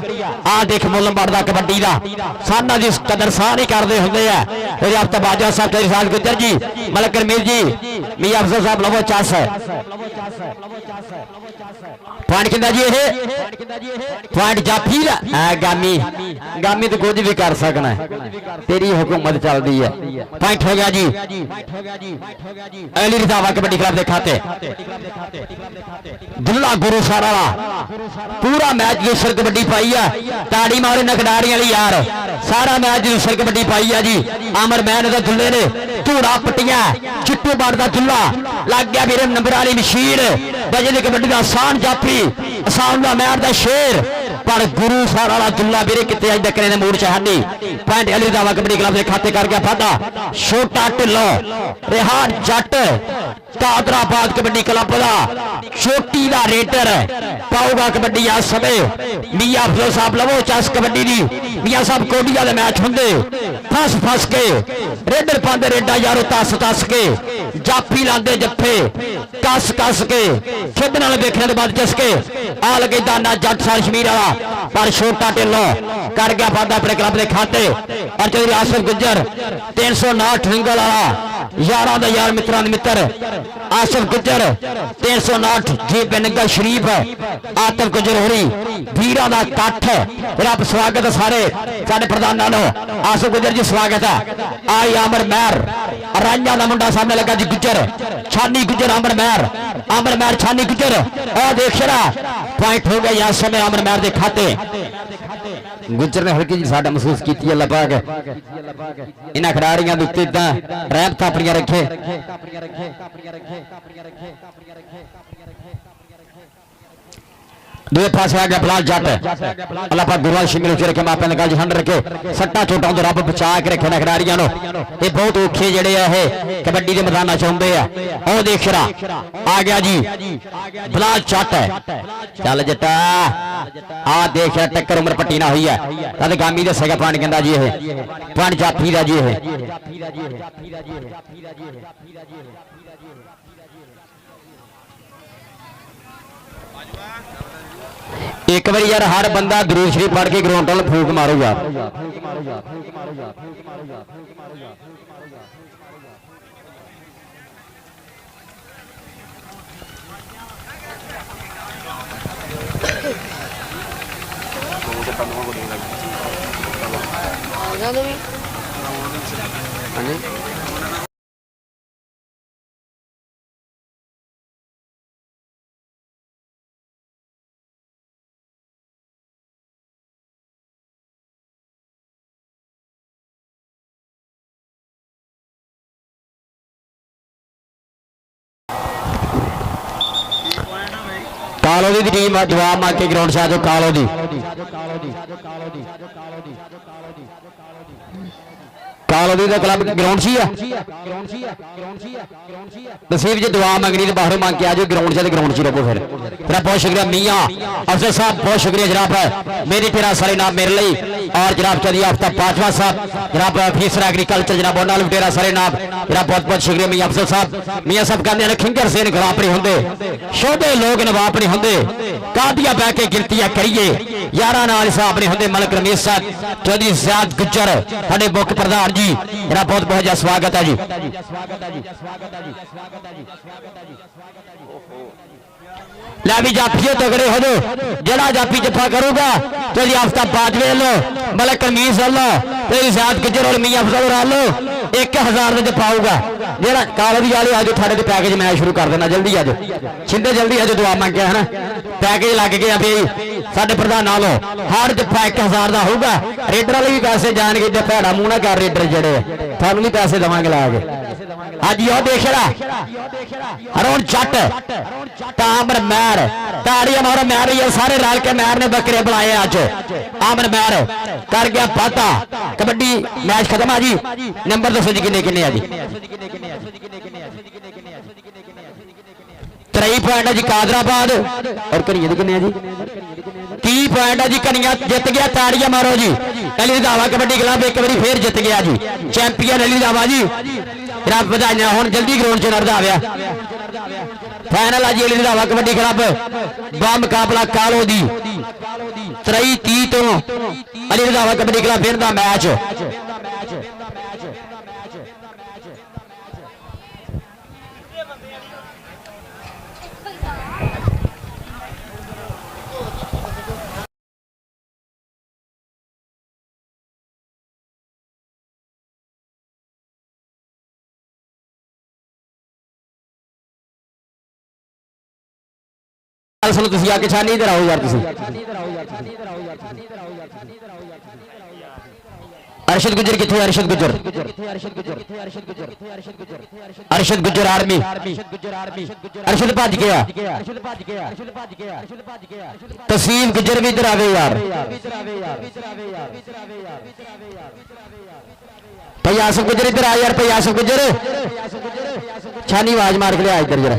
आ देख मुल बढ़ता कबड्डी का साना की कदर साह नहीं करते होंगे तेरे हफ्ता बाजा साहब तेरी साथ गुजर जी मलिक रमीज जी मियां अफसर साहब लवो चस पॉइंट कितना जी पॉइंट जाफी गामी गामी तो कुछ भी कर सकना है तेरी हुकूमत चलती है पॉइंट हो गया जी अली रिजावा कबड्डी क्लब के खाते दुल्ला गुरु सारा पूरा मैच दूसर कबड्डी पाई है ताड़ी मारे न खिडारी वाली यार सारा मैच दूसर कबड्डी पाई है जी अमर मैन दुल्ले ने धूड़ा पट्टिया चिट्टू बाड़ का दुल्ला लग गया मेरे नंबर वाली मशीन बजे की कबड्डी का आसान जाफी आसान का मैच का शेर पर गुरु सारा वाला दुल्ला मेरे कितने अज तक ने मूड चाहनी पॉइंट अली दावा कबड्डी क्लब के खाते कर गया फादा छोटा ढिल्लो रेहान जट कादराबाद कबड्डी क्लब का छोटी का रेडर पाऊगा कबड्डी आ समय मियां अफजल साहब लवो चस कबड्डी दी मियां साहब कोडिया के मैच होंगे फस फस के रेडर पाते रेडा यारो तस तस के जाफी लाते जफे कस कस के खिद नाल देखने के बाद चसके आ लगे दाना जट सार शमीर वाला पर छोटा ढिल्लो कर गया फादा अपने क्लब के खाते और चौधरी आसिफ गुज्जर 359 रिंगल वाला यारा दा यार मित्रों मित्र आसिफ गुज्जर 359 जी बेनगा शरीफ आतिफ गुज्जर होरी वीरा दा कठ रब स्वागत सारे साडे प्रधान नालो आसिफ गुज्जर जी स्वागत है आई अमर महर रांझा दा मुंडा सामने लगा जी गुज्जर छानी गुज्जर अमर महर छानी गुज्जर और देख रहा पॉइंट हो गया यहाँ समय अमर महर के खाते गुज्जर ने हल्की जी साडा महसूस की अल्लाह पाक इन्हां खिडारियां दे उत्ते तां रहमत अपनियां रखे दूसरे पास आ गया बलाल जट अल्लाह पाक गुरवाल शिमल उचे रखे मापे ने गल हंड रखे सट्टा चोटा तो रब बचा के रखे ना खिडारियां नो ये बहुत औखे जेड़े है कबड्डी के मैदान च आउंदे आ ओ देख रहा आ गया जी बलाल जट चल जटा आ देख टक्कर उम्र पट्टी ना हुई है तद गामी दसेगा पानी कहंदा जी ये पानी जाफी दा जी ये एक बार यार हर बंदा दरूद शरीफ पढ़ के ग्राउंड वाल फूक मारो यार कालो दी टीम जवाब मार के ग्राउंड से आ जाओ कालो दी कालो दी क्लब ग्राउंड सी है नसीब जी दुआ मंगनी तो बाहरों मांग के आ जाओ ग्राउंड से ग्राउंड से रखो फिर तेरा बहुत शुक्रिया मियां अफसर साहब बहुत शुक्रिया जनाब मेरी तेरा सारे नाम मेरे लिए और जनाब चौधरी आफ्ताब बाजवा साहब जनाब ऑफिसर एग्रीकल्चर जनाब उन्होंने तेरा सारे नाम जनाब बहुत बहुत शुक्रिया मियां अफसर साहब मियां साहब कहते हैं खिंगर से नवाब नहीं होंगे शोधे लोग नवाब नहीं होंगे कादिया बह के गिनतियां करिए यारा नाल हिसाब नहीं होंगे मलिक रमीज साहब चौधरी ज़ियाद गुज्जर साडे मुख प्रधान जी जनाब बहुत बहुत स्वागत है जी लै भी जाफियो तगड़े हो जाओ जड़ा जाफी जफा करूगा तो जी आफ्ताब बाजवे लो मलिक रमीज लो तेरी ज़ियाद गुज्जर और मियां अफजल लो 1000 में पाऊगा जरा काली वाले आज थाड़े तो पैकेज मैं शुरू कर देना जल्दी आज छिंदे जल्दी आज दुआ मांग के है ना पैकेज लग गया भाई साडे प्रधान नालो हर जफा 1000 का होगा रेडर वाले भी पैसे जाएंगे जो भैड़ा मूँह ना कर रेडर जड़े थानू भी पैसे देवांगे ला के हाँ जी देख रहा हरोन जट तामर मैर ताड़ी हमारा मैर ही सारे रल के मैर ने बकरे बुलाए आज आमर मैर कर गया पाता कबड्डी मैच खत्म है जी नंबर दसो जी किन्ने किन्ने जी 3 पॉइंट है जी कादराबाद और करिए किन्ने जी 20 पॉइंट है जी। कन्या जित गया, ताड़ियां मारो जी। अली रंधावा कबड्डी क्लब एक बार फिर जित गया जी, चैंपियन अली रंधावा जी। जनाब बधाइयां। हुण जल्दी ग्राउंड च नरदा आया फाइनल है जी। अली रंधावा कबड्डी क्लब बा मुकाबला कालो दी 23-30 तो अली रंधावा कबड्डी क्लब फिर दा मैच। सुनो तुसी आके छानी इधर आओ यार तुसी। अरशद गुजर किथे? अरशद गुजर, अरशद गुजर आर्मी। अरशद भज गया। तसीम गुजर भी इधर आवे यार। भाई आसफ गुजर इधर आ यार। भाई आसफ गुजर छानी आवाज मार के लिया इधर जरा।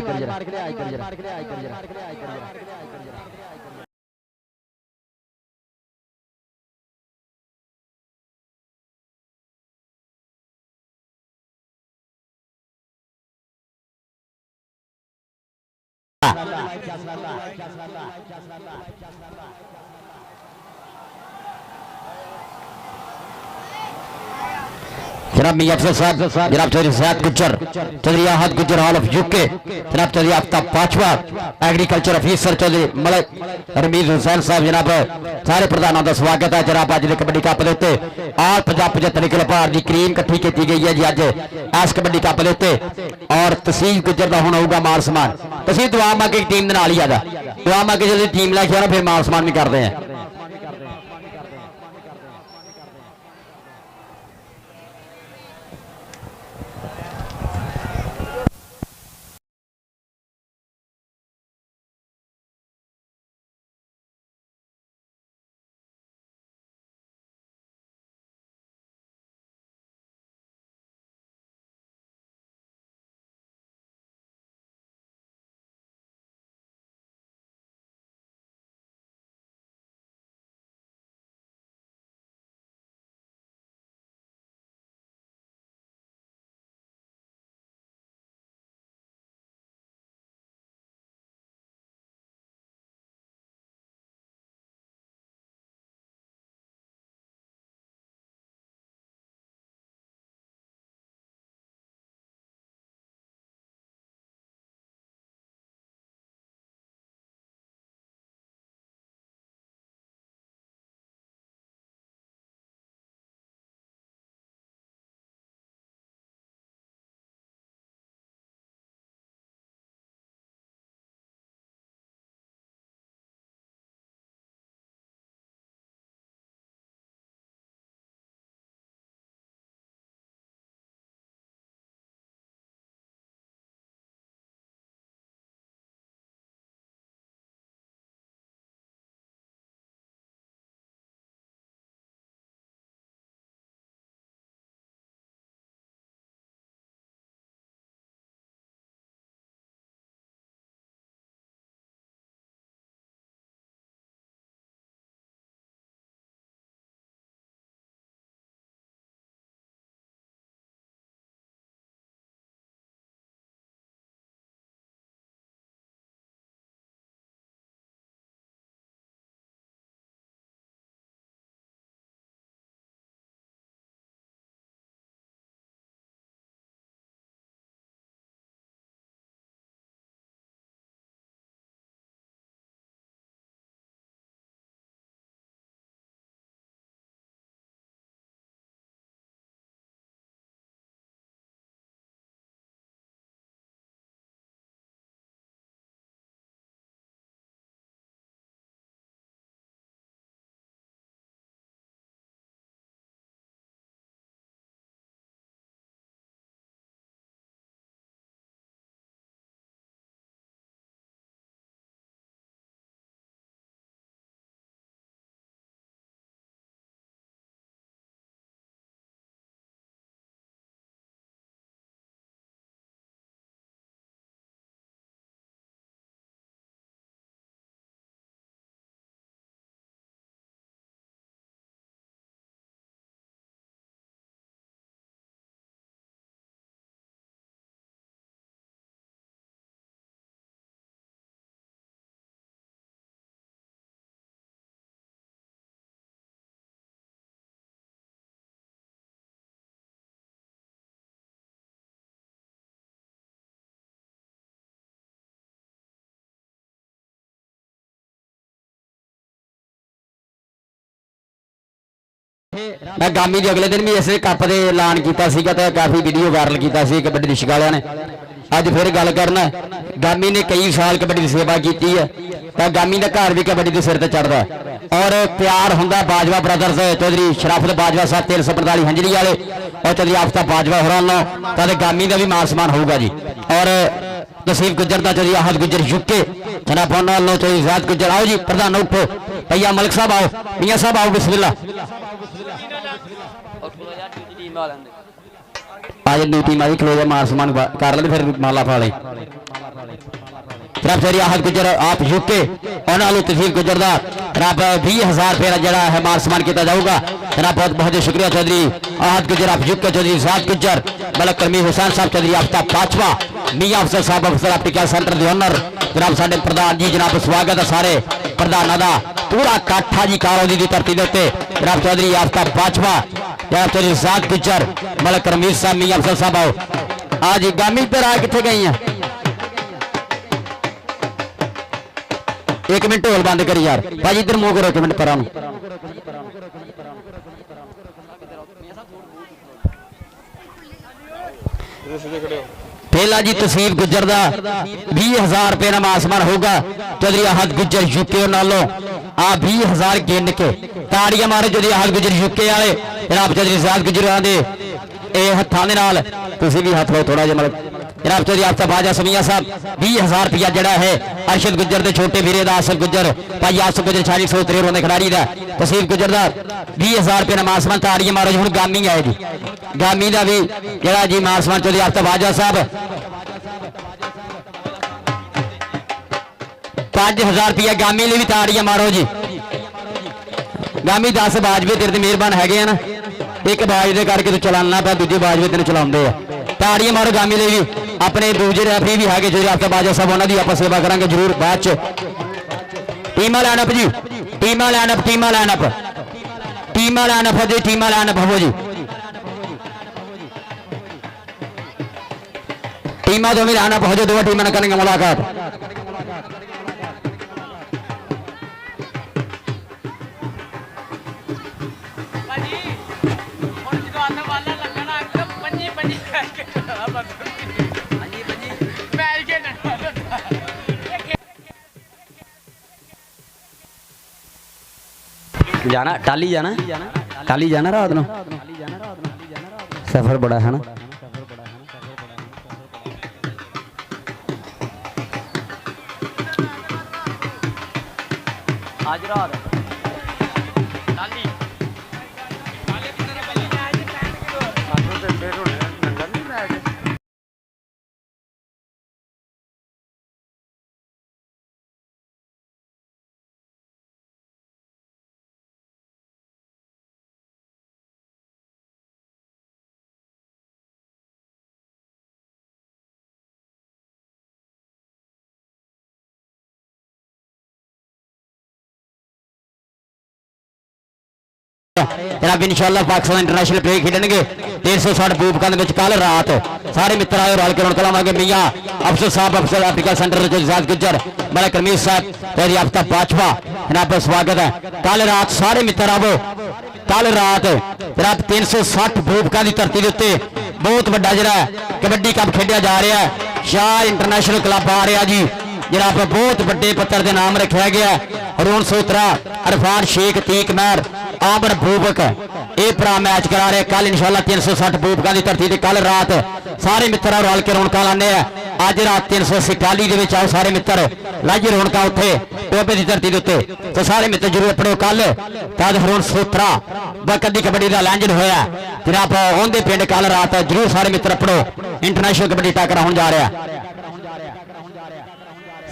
जनाब मियां अफसर साहब, जनाब Chaudhry Syed Gujjar, Chaudhry Ahad Gujjar hall of UK, जनाब चौधरी आफ्ताब पाचवा एग्रीकल्चर ऑफिसर, चौधरी मलिक रमीज हुसैन साहब, जनाब सारे प्रधानों का स्वागत है। जनाब अज के कबड्डी कप के आल पंजाब 75 किलो भार की क्रीम इकट्ठी की गई है जी अज इस कबड्डी कप के। और तहसील गुज्जर का हुण होगा मान सम्मान। तहसील दुआ मंग के टीम ही आ जा, दुआ मंग के जो टीम लैके आना फिर मान सम्मान भी करते हैं। मैं गामी के अगले दिन भी इस कप के ऐलान किया, काफ़ी वीडियो वायरल किया कबड्डी डिस्ट्रिक्ट वालों ने। अज फिर गल करना, गामी ने कई साल कबड्डी की सेवा की है, तो गामी का घर भी कबड्डी के सिर पर चढ़ता है। और प्यार होंगे बाजवा ब्रदर्स चौधरी शराफत बाजवा साहब 345 हंजरी वाले और चौधरी आफ्ताब बाजवा होरां तो गामी का भी मान सम्मान होगा जी। और तसीफ गुजर का चौधरी आहद गुजर युके जनाब उन्होंने चौधरी ज़ाद गुजर। आओ जी प्रधान उठो, भैया मलिक साहब आओ, मियाँ साहब आओ, बिस्मिल्लाह आज ड्यूटी मारी खलो जा मान सम्मान कर ले, फिर माला पा ले चौधरी आहद गुजर आप युके उन्होंने तसीफ गुजर का जनाब 20,000 रुपये जरा है मान सम्मान किया जाऊगा। जनाब बहुत बहुत शुक्रिया चौधरी आहद गुजर आप युके चौधरी ज़ाद गुजर मलक करमी हुसैन साहब चौधरी आफ्ताब बाजवा मियाँ अफसर साहब अफसर एप्लीकेशन सेंटर के ओनर जनाब साडे प्रधान जी जनाब स्वागत है सारे प्रधानों का पूरा काठा जी कारोदी की धरती के उत्ते जनाब चौधरी आफ्ताब बाजवा जनाब चौधरी ज़ाद गुजर मलक रमीज साहब मियाँ अफसर साहब आओ। आज गामी इधर आ कितने गई हैं, एक मिनट ढोल बंद करी यार भाजी, इधर मुंह करो एक मिनट पर पहला जी तसीफ गुजर का 20,000 रुपये का मान सम्मान होगा। चौधरी आहद गुजर यूके नालों आ 20,000 गिन के ताड़ियां मारे चौधरी आहद गुजर यूके वाले जनाब चौधरी ज़ाद गुजर के हथां दे नाल तुसीं भी हथ लो थोड़ा जिहा मतलब जनाब चौधरी आफ्ताब बाजा समिया साहब 20,000 रुपया जड़ा है अरशद गुजर के छोटे वीरे का आसफ गुजर भाई आसफ गुजर 463 के खिलाड़ी का तसीफ गुजर का 20,000 रुपये का मान सम्मान ताड़ियां मारो जी। हुण गामी आए जी, गामी का भी जरा जी मान सम्मान चौधरी आफ्ताब बाजा साहब 5,000 रुपया गामी लिए भी ताड़ियां मारो जी। गामी 10 बाजवे तेरे मेहरबान है ना, एक बाजवे करके तू चलाना पा दूजे बाजवे तेन चलाते हैं, ताड़ियां मारो गामी लिए भी। अपने दूजे रेफरी भी है चौधरी आफ्ताब बाजा साहब उन्होंने आप सेवा करेंगे जरूर बाद च। टीमां लाइनअप जी, टीमां लाइनअप, टीमां लाइनअप, टीमां लाइनअप जी, टीमां लाइनअप हो जी। टीमां दो भी लाइनअप हो जो, दो टीमां करेंगे मुलाकात। जाना टाली जाना, टाली जाना रात को, सफर बड़ा है ना। आज रात जनाब इंशाअल्लाह पाकिस्तान इंटरनेशनल प्ले खेलेंगे 160 बूबकां दे विच कल रात सारे मित्र आए रल के रौनक लावांगे। मियाँ अफसर साहब अफसर एप्लीकेशन सेंटर ज़ाद गुजर मलक रमीज साहब चौधरी आफ्ताब बाजवा जनाब स्वागत है। कल रात सारे मित्र आवो, कल रात जनाब 360 बूबकां दी धरती के उत्ते बहुत बड़ा जिहड़ा कबड्डी कप खेडिया जा रहा है। शाह इंटरनेशनल क्लब आ रहा जी, जनाब बहुत बड़े पत्थर के नाम रखा गया। हरून सोत्रा अरफान शेख तीक महर आमर बूबक ये भरा मैच करा रहे। कल इंशाअल्लाह 360 बूबकां की धरती से कल रात सारे मित्र रल के रौनक लाने। अज रात 380 टाली के आओ सारे मित्र लाइए रौनक उत्थे टोबे की धरती के उत्ते, तो सारे मित्र जरूर पढ़ो। कल तद हरून सोत्रा बकदी कबड्डी का लैंजन होया जनाब उनके पिंड कल रात जरूर सारे मित्र पढ़ो। इंटरनेशनल कबड्डी टक्कर होने जा रहा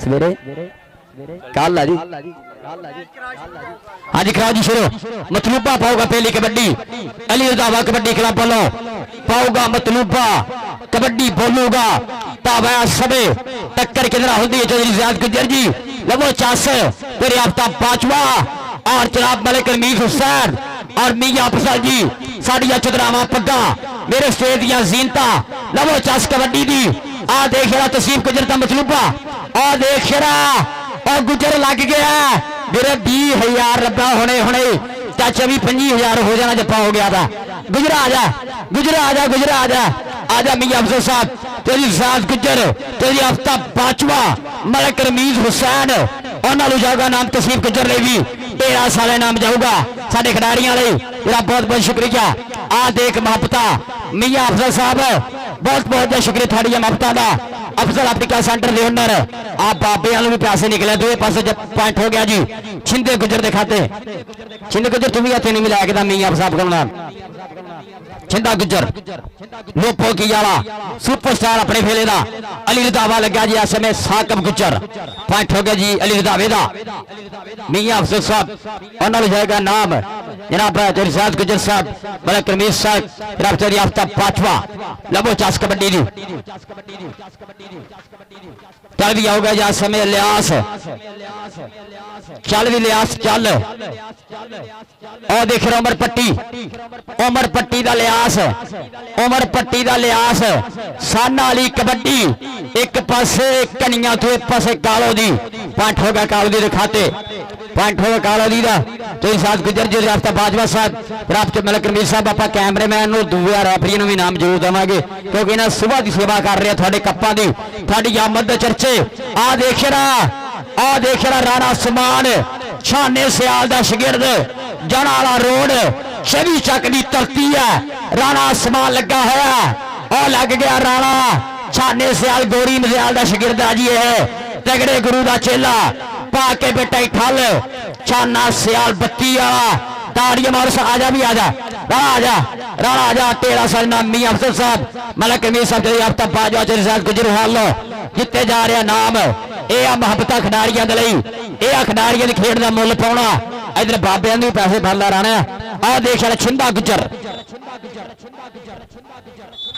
सवेरे कल है जी, आज कराओ जी शुरू। मतलूबा पाओगा पहली कबड्डी अली रजावा कबड्डी क्लब वालों पाओगा मतलूबा कबड्डी बोलूगा ताबा सबे टक्कर किधर होती है चौधरी ज़ाद गुजर जी लवो चास तेरे आफ्ताब बाजवा और जनाब मलिक रमीज हुसैन और मियाँ अफसर जी साड़िया चुदरावा पग्गा मेरे स्टेट दियां जीनता लवो चास कबड्डी दी आ देख रहा तसीफ गुजर का मतलूबा आ देख रहा और गुजर लग गया मेरे 20,000 रब्बा होने होने ਤਾਂ 24-25 हो जाना जप्पा हो गया था। गुजरा आजा गुजरा आजा गुजरा आजा आजा मियां अफजल साहब तेरी साथ गुजर तेरी हफ्ता 5वां मलक रमीज हुसैन उन्होंने जाऊगा नाम तसीफ गुजर ले भी 13 साल नाम जाऊगा साढ़े खिडारियों तेरा बहुत बहुत शुक्रिया। आ देख महबता मियां अफजल साहब बहुत बहुत शुक्रिया थोड़ी महबता का। अफजल अफ्रीका सेंटर दे ओनर आप बाबे वालों भी पैसे निकले दो पास पॉइंट हो गया जी छिंदे गुजर दे खाते। छिंदे गुजर तुम भी हथे नहीं मिला के मियां साहब को नाम छिंदा गुजर लोपो की वाला सुपरस्टार अपने फेले का अली रदावा लगा जी इस समय साकब गुजर पॉइंट हो गया जी अली रदावे का। मियां अफजल साहब उन्होंने जाएगा नाम जनाब रिसाद गुजर साहब मलक रमीज साहब जनाब तेरी हफ्ता 5वां लबो चास कबड्डी दी चल भी आओगे जा समय लियास चल भी लियास चल और देख रहे उमर पट्टी का लियास उमर पट्टी का लियास साना वाली कबड्डी एक पासे कनिया तो एक पासे कालो दी पॉइंट हो गया कालो दी दिखाते पॉइंट हो गया कालो दी का तो साथ गुजर जो रास्ता बाजवा साहब राफ्त मलक रमीज साहब आप कैमरेमैन दूसरे रेफरी भी नाम जरूर देवांगे क्योंकि इन्हें सुबह की सेवा कर रहे थोड़े कप्पां दी थोड़ी आमद दे चर्चे। आ देख रहा राणा समान छाने सियाल दा शगिर्द जनाला रोड छवि चक दी धरती है राणा समान लगा होया और लग गया राणा छाने सियाल गोरी मजियाल दा शगिर्द आजी है तगड़े गुरु दा चेला पाके बेटा ठल छाना सियाल बत्ती वाला ताड़ियां मार आजा भी आजा राणा आजा 13 साल नाम मियां अफजल साहब मलक रमीज साहब तेरी हफ्ता 5वां तेरे साथ गुजर हाल जिते जा रहा नाम यह आ मुहब्बत खिडारियों के लिए यह आ खिडारियों की खेड का मुल पाना इधर बाबे भी पैसे भरला राणा आ देख छिंदा गुजर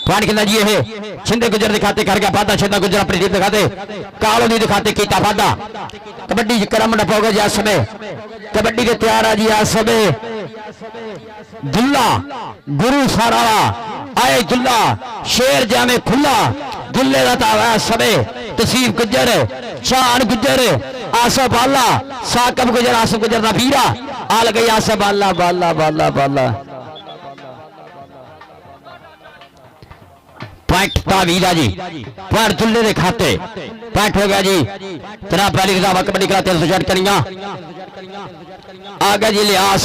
पॉइंट कहना जी ये छिंदे गुजर दिखाते कर गया वादा छिंदा गुजर अपनी टीम दिखाते कालो दी दिखाते कीता वादा कबड्डी क्रम नपाओगे जी इस समय कबड्डी के तैयार है जी इस समय दुल्ला गुरु सारा आए दुल्ला शेर जामे खुला दुल्ले का तावा इस समय तसीफ गुजर शान गुजर आसफ बाला साकब गुजर आसफ गुजर का वीरा आ लगे आसफ बाला बाला बाला बाला पॉइंट वीरा जी पर दुल्ले के खाते पॉइंट हो गया जी तेरा पहली रजावा कबड्डी का 360 करियां आ गया जी लियास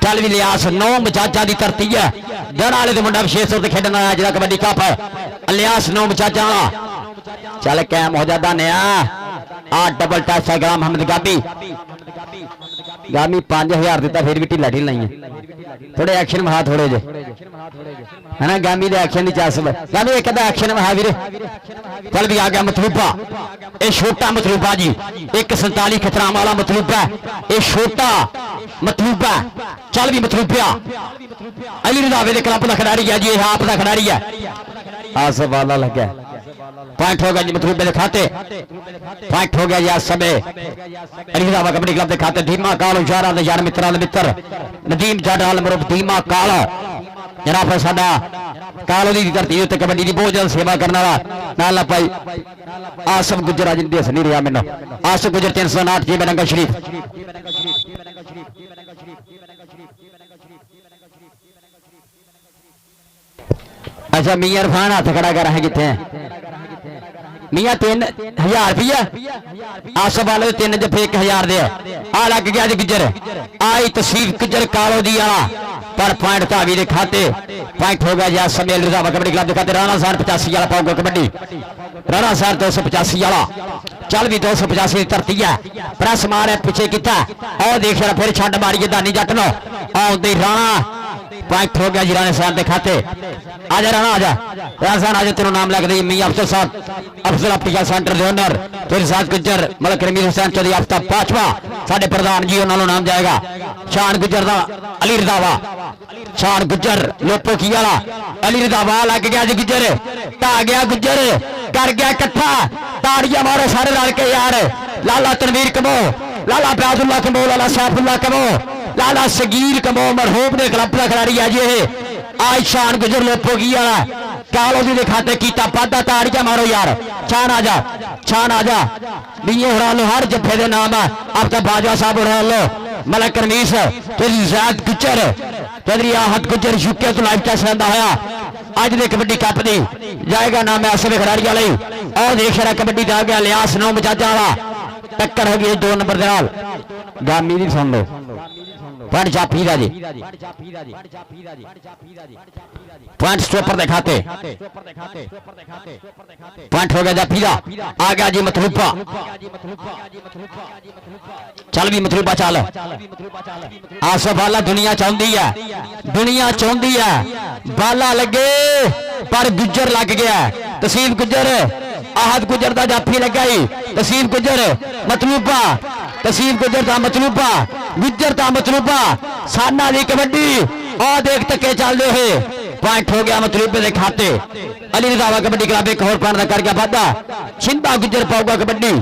चल भी लियास 9 मचाचा की धरती है जड़ वाले तो मुंडा 600 खेडना आया जो कबड्डी कप है लियास 9 मचाचा चल कैम हो जाता नया आ डबल टच है मोहम्मद गामी 5000 दिता फिर भी ढीला ढीला ही है थोड़े एक्शन वहा थोड़े जे है ना गामी दे एक्शन की चास गामी एक एक्शन वहा वीरे चल भी आ गया मतलूबा ये छोटा मतलूबा जी 147 खतराम वाला मतलूबा ये छोटा मतलूबा चल भी मतलूबिया अली रजावे के क्लब का खिडारी है जी आप का खिडारी है आसफ वाला लग गया पॉइंट हो गया जी मतलूबे के खाते पॉइंट हो गया जी आज समय अली रजावा कबड्डी क्लब के खाते धीमा काल उशारा यार मित्रा मित्र नदीम जाडाल मरुफ धीमा काल जनाब साडा कालो दी धरती उत्ते कबड्डी की बहुत ज्यादा सेवा करने वाला नाल भाई आसफ गुजर अज दस नहीं रहा मैंने आसफ गुजर 359 जी नंगा शरीफ अच्छा मियां इरफान हाथ खड़ा कर रहे हैं कितने मियां 3000 रुपया आसफ वाले 3 जफे 1000 दे आ लग गया जी गुजर आई तसीफ गुजर कालो दी वाला पर पॉइंट धावी के खाते पॉइंट हो गया जी समय रजावा कबड्डी क्लब के खाते राणा साहब 85 वाला पाओगे कबड्डी राणा साहब 285 वाला चल भी 285 की धरती है प्रेस मार है पीछे किता और देख रहा फिर छंड मारिए दानी जट नो आउंदे राणा पॉइंट हो गया जी राणा साहब के खाते आजा राणा आजा राणा साहब आजा तेरा नाम लग रही मियां अफजल साहब अफजल अफ्रीका सेंटर के ओनर तेरे साथ गुजर मलक रमीज हुसैन चौधरी हफ्ता 5वां साडे प्रधान जी उन्होंने नाम जाएगा शान गुजर दा अली रजावा शान गुजर लोपो की वाला अली रजावा लग गया जी गुजर ढा गया गुजर कर गया इकट्ठा ताड़ियां मारो सारे रल के यार लाला तनवीर कमो लाला प्याजुल्ला कमो लाला सैफुल्ला कमो लाला सगीर कमो मरहूम ने क्लब का खिलाड़ी है जी आज शान गुजर लोपोगी वाला कालो जी दिखाते कीता पादा ताड़ियां मारो यार छान आजा बीए उड़ा लो हर जफे दे नाम है अब तो बाजवा साहब उड़ा लो मलक रमीस तेरी जैद गुजर तेरी आहत गुजर यूके तो लाइफ टेस्ट रहता होया अज दे कबड्डी कप दी जाएगा नाम है असले खिलाड़ी वाले और देख रहा कबड्डी दा गया लियास नौ मजाजा वाला टक्कर हो गई 2 नंबर दे नाल गामी दी सुन लो पॉइंट जाफी दा जी पॉइंट स्टॉपर दिखाते पॉइंट हो गया जाफी दा आ गया जी मतलूबा चल भी मतलूबा चल आसफ वाला दुनिया चाहती है बाला लगे पर गुजर लग गया तसीफ गुजर आहद गुजर का जाफी लगा ही तसीफ गुजर मतलूबा तसीफ गुजर का मतलूबा गुजर का मतलूबा साना दी कबड्डी और देख तके चलते हुए पॉइंट हो गया मतलूबे के खाते अली रजावा कबड्डी क्लब एक होर पॉइंट कर गया वादा छिंदा गुजर पाऊगा कबड्डी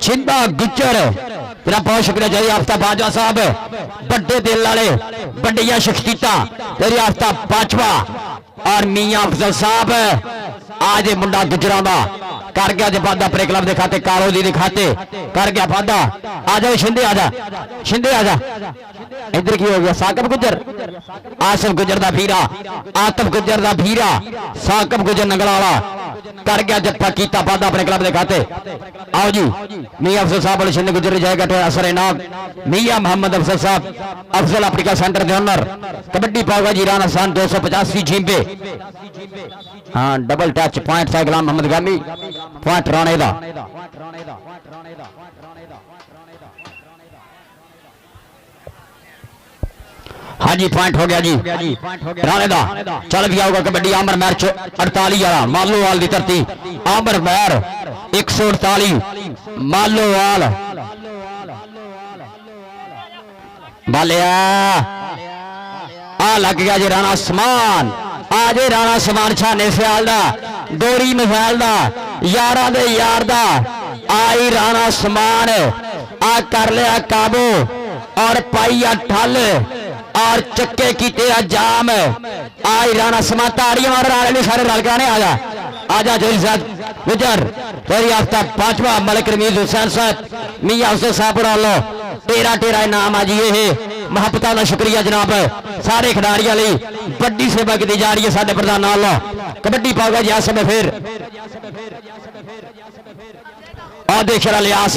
छिंदा गुजर तेरा बहुत शुक्रिया जय आफ्ता बाजवा साहब बड़े दिल वाले बड़िया शख्सियता तेरी आफ्ता बाजवा और मियां अफजल साहब आज मुंडा गुजरा का कर गया जी वादा अपने क्लब दिखाते कालो जी दिखाते कर गया वादा आ जाओ शिंदे आजा इधर की हो गया साकब गुजर आसिफ गुजर दा भीरा आतफ गुजर दा भीरा साकब गुजर नंगलाला कर गया जप्पा कीता वादा अपने क्लब दिखाते आओ जी मियां अफजल साहब वाले शिंदे गुजर जाएगा तो असर इनाम मियां मोहम्मद अफजल साहब अफजल अफ्रीका सेंटर के ओनर कबड्डी पाओगा जी राना सान 285 झींबे हाँ डबल टच पॉइंट था गुलाम मोहम्मद गामी पॉइंट राणे दा हाँ जी पॉइंट हो गया जी राणे दा चल भी आऊगा कबड्डी आमर मैच 48 वाला मालोवाल की धरती आमर मैर 148 मालोवाल बालिया आ लग गया जी राणा समान आज राणा समान छाने सियाल दा डोरी मिसाइल दा यारा दे यार दा आई राणा समान आ कर लिया काबू और पाई ठल और चक्के कीते जाम आई राणा समान ताड़ियां मार रहा सारे रल के आजा जोरी साहब गुजर तेरी आफ्ता पांचवा मलिक रमीज हुसैन साहब मियां हुसैन साहब उड़ा लो टेरा इनाम आज ये मोहब्बत का शुक्रिया जनाब सारे खिडारियों बड़ी सेवा की जा रही है साडे प्रधान नाल कबड्डी पाओगा जी समय फिर और देख रहा लियास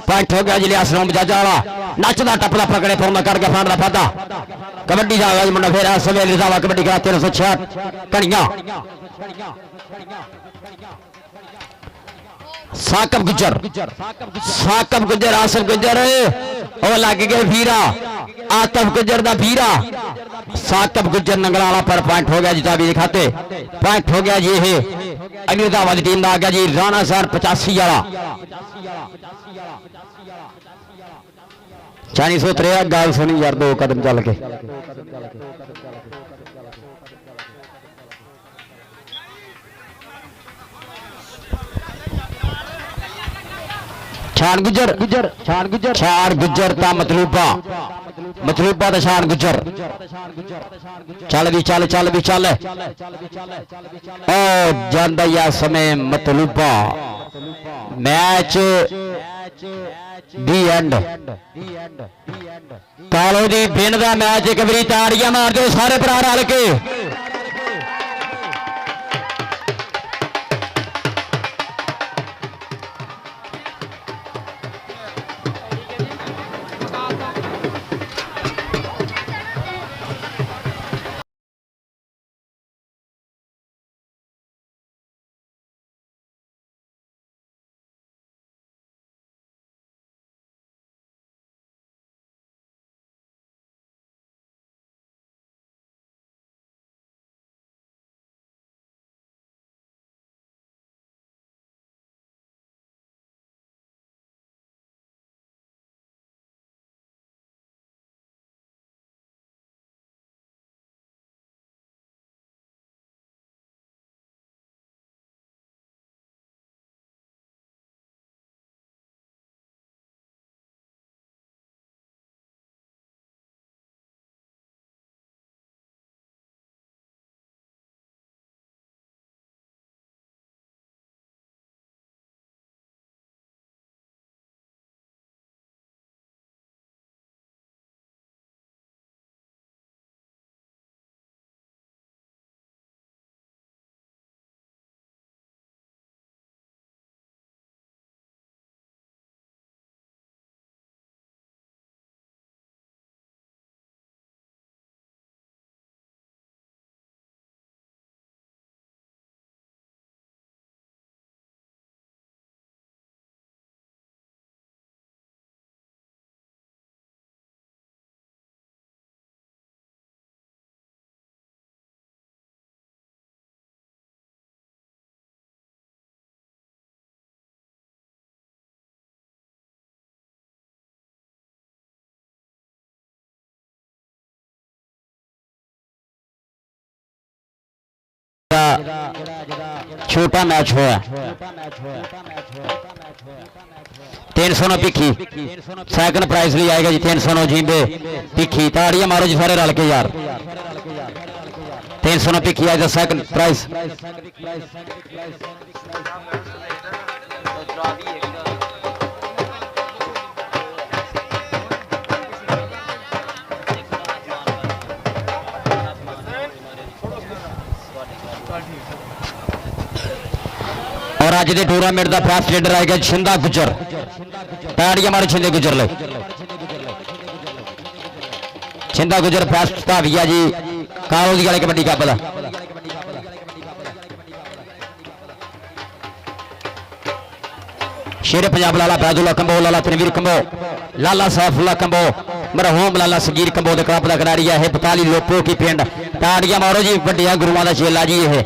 पॉइंट हो गया जी लियास नौ मजाजा वाला नचदा टपदा पकड़े फॉर्म कर गया फाड़ फादा कबड्डी जाएगा जी मुंडा फिर समय रिजावा कबड्डी का 1366 कणिया साकब गुजर आसिफ गुजर और लग गए भीरा आतफ गुजर दा भीरा साकब गुजर नंगलाला पर पॉइंट हो गया जी चाबी दिखाते पॉइंट हो गया जी ये अग्निदाबाद टीम का आ गया जी राणा सर 85 वाला 403 गल सुनी यार 2 कदम चल के शान गुजर ता मतलूबा ता शान गुजर चल ओ जांदा या समय मतलूबा मैच दी एंड कालो दी बिन दा मैच एक बारी ताड़ियां मार दो सारे भरा रल के छोटा मैच होया 309 भिखी सैकंड प्राइज भी आएगा जी 309 जींबे भिखी ताड़ियां मारो जी सारे रल के यार 309 भिखी आएगा सैकंड प्राइज और अज के टूर्नामेंट का फर्स्ट लीडर आएगा छिंदा गुजर ताड़ियां मारो छिंदे गुजर ले छिंदा गुजर फर्स्ट धाविया जी कालो दी वाले कबड्डी कप का शेर पंजाब लाला बैदुल्ला कंबो लाला तनवीर कंबो लाला सैफुल्ला कंबो मरहूम लाला सगीर कंबो दे कप का खिडारी है 42 लोपो की पिंड ताड़ियां मारो जी वड्डियां गुरुआं दा चेला जी ये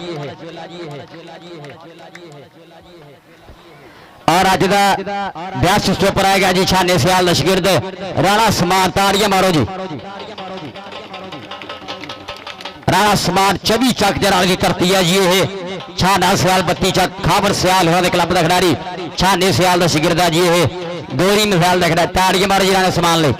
और अज का बेस्ट स्टॉपर आएगा जी छाने सियाल लशगिरद राणा समान ताड़ियां मारो जी राणा समान 24 चक जराल की करती है जी ये छाना सियाल 32 चक खाबर सियाल होने क्लब का खिडारी छाने सियाल का शिगिरदा जी ये गोरी मिसाल का खिडारी ताड़ियां मारो जी राणा समान ले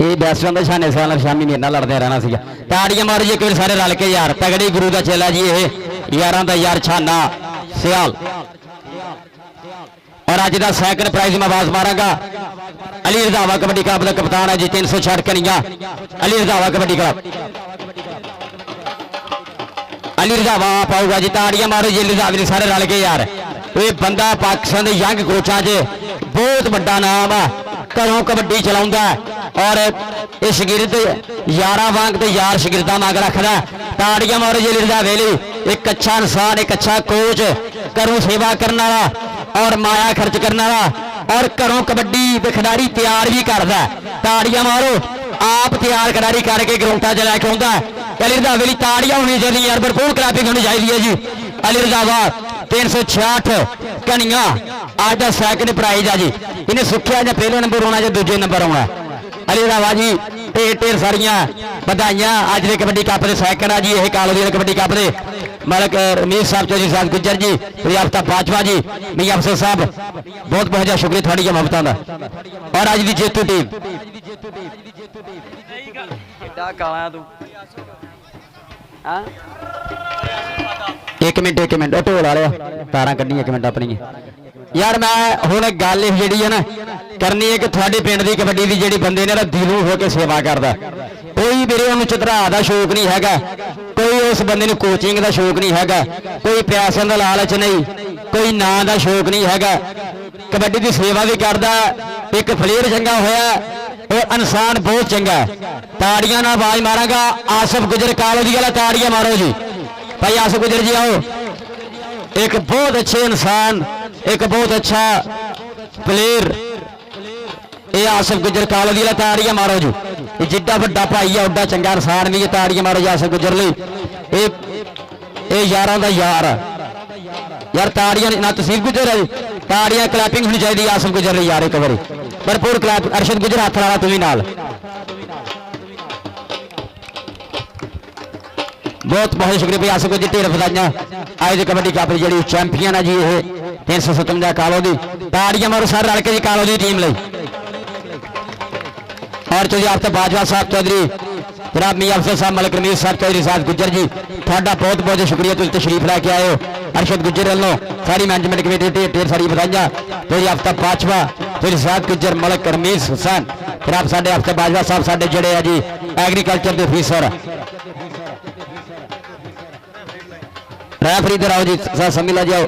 ये बैस्ट होंगे छाने सियाल शामी मेरे नाल लड़दे रहना सीगा ताड़ियां मारो जी एक बार सारे रल के यार तगड़ी गुरु का चेला जी ये यारां दा यार छाना सियाल और अज का सैकंड प्राइज मैं आवाज मारांगा अली रंधावा कबड्डी क्लब का कप्तान है जी 360 कनिया अली रंधावा कबड्डी क्लब अली रंधावा पाऊगा जी ताड़ियां मारो जी रंधावे सारे रल के यार ये बंदा पाकिस्तान के यंग कोचा च बहुत बड़ा नाम है घरों कबड्डी चलाउंदा और ये शगिरद यारा वांग तो यार शगिरदा मांग रखदा ताड़ियां मारो जी रंधावे लई एक अच्छा इंसान एक अच्छा कोच घरों सेवा करने वाला और माया खर्च करने वाला और घरों कबड्डी के खिडारी तैयार भी करता ताड़ियां मारो आप तैयार खिडारी करके ग्राउंडा च लैके आउंदा अली रंधावे लई ताड़ियां होनी चाहिए यार भरपूर क्लैपिंग होनी चाहिए है जी अली रंधावा 366 कनिया आज का सैकंड प्राइज है जी इन्हें सुखिया या पहले नंबर होना या दूजे नंबर आना अली रंधावा जी ढेर ढेर सारिया बधाइयां अज के कबड्डी कप के सैकंड है जी ये कालो दी कबड्डी कप के मलक रमेश साहब चौधरी साहब गुज्जर जी प्रियाफ्ता बाजवा जी मियां अफसर साहब बहुत बहुत शुक्रिया थोड़ी मोहब्बतों का और अज की जेतू टीम एक मिनट ढोल आ रहा तारा कड्डी एक मिनट अपनी यार मैं हुण गल जी है ना करनी है कि थोड़े पिंड की कबड्डी की जी बंदे ने दिलों होकर सेवा करता कोई मेरे उन्होंने चतरा का शौक नहीं है कोई उस बंदे ने कोचिंग का शौक नहीं है कोई पैसों का लालच नहीं कोई नां का शौक नहीं है कबड्डी की सेवा भी करता एक प्लेयर चंगा होया और इंसान बहुत चंगा ताड़ियां नाल आवाज मारांगा आसफ गुजर कालो दी वाला ताड़ियां मारो जी भाई आसफ गुजर जी आओ एक बहुत अच्छे इंसान एक बहुत अच्छा प्लेयर ये आसफ गुजर कालो दी वाला ताड़ियां मारो जी ये जिड्डा वड्डा भाई है उड्डा चंगा इंसान भी ताड़ियां मारो जी आसफ गुजर लई ये यारां दा यार यार ताड़ियां ना तसीफ गुजर है ताड़ियां क्लैपिंग होनी चाहिए आसफ गुजर लई यार एक बारी भरपूर क्लैप अरशद गुजर हाथ ला तुम नाल बहुत बहुत शुक्रिया भाई आसफ गुजर ढेर बधाइयां आज कबड्डी कप की जी चैंपियन है जी ये 357 कालो दी ताड़ियां मारो सारे रल के जी कालो दी टीम लई और चौधरी आफ्ताब बाजवा साहब चौधरी जनाब मियां अफसर साहब मलक रमीज साहब चौधरी साहब गुज्जर जी थोड़ा बहुत बहुत शुक्रिया तुम तशरीफ लैके आए हो अरशद गुज्जर वालों सारी मैनेजमेंट कमेटी ढेर सारी बधाइयां चौधरी आफ्ताब बाजवा चौधरी साहब गुज्जर मलक रमीज हुसैन जनाब साडे आफ्ताब बाजवा साहब साडे जड़े है जी एग्रीकल्चर के ऑफिसर रैफरी इधर आओ जी समिला जाओ।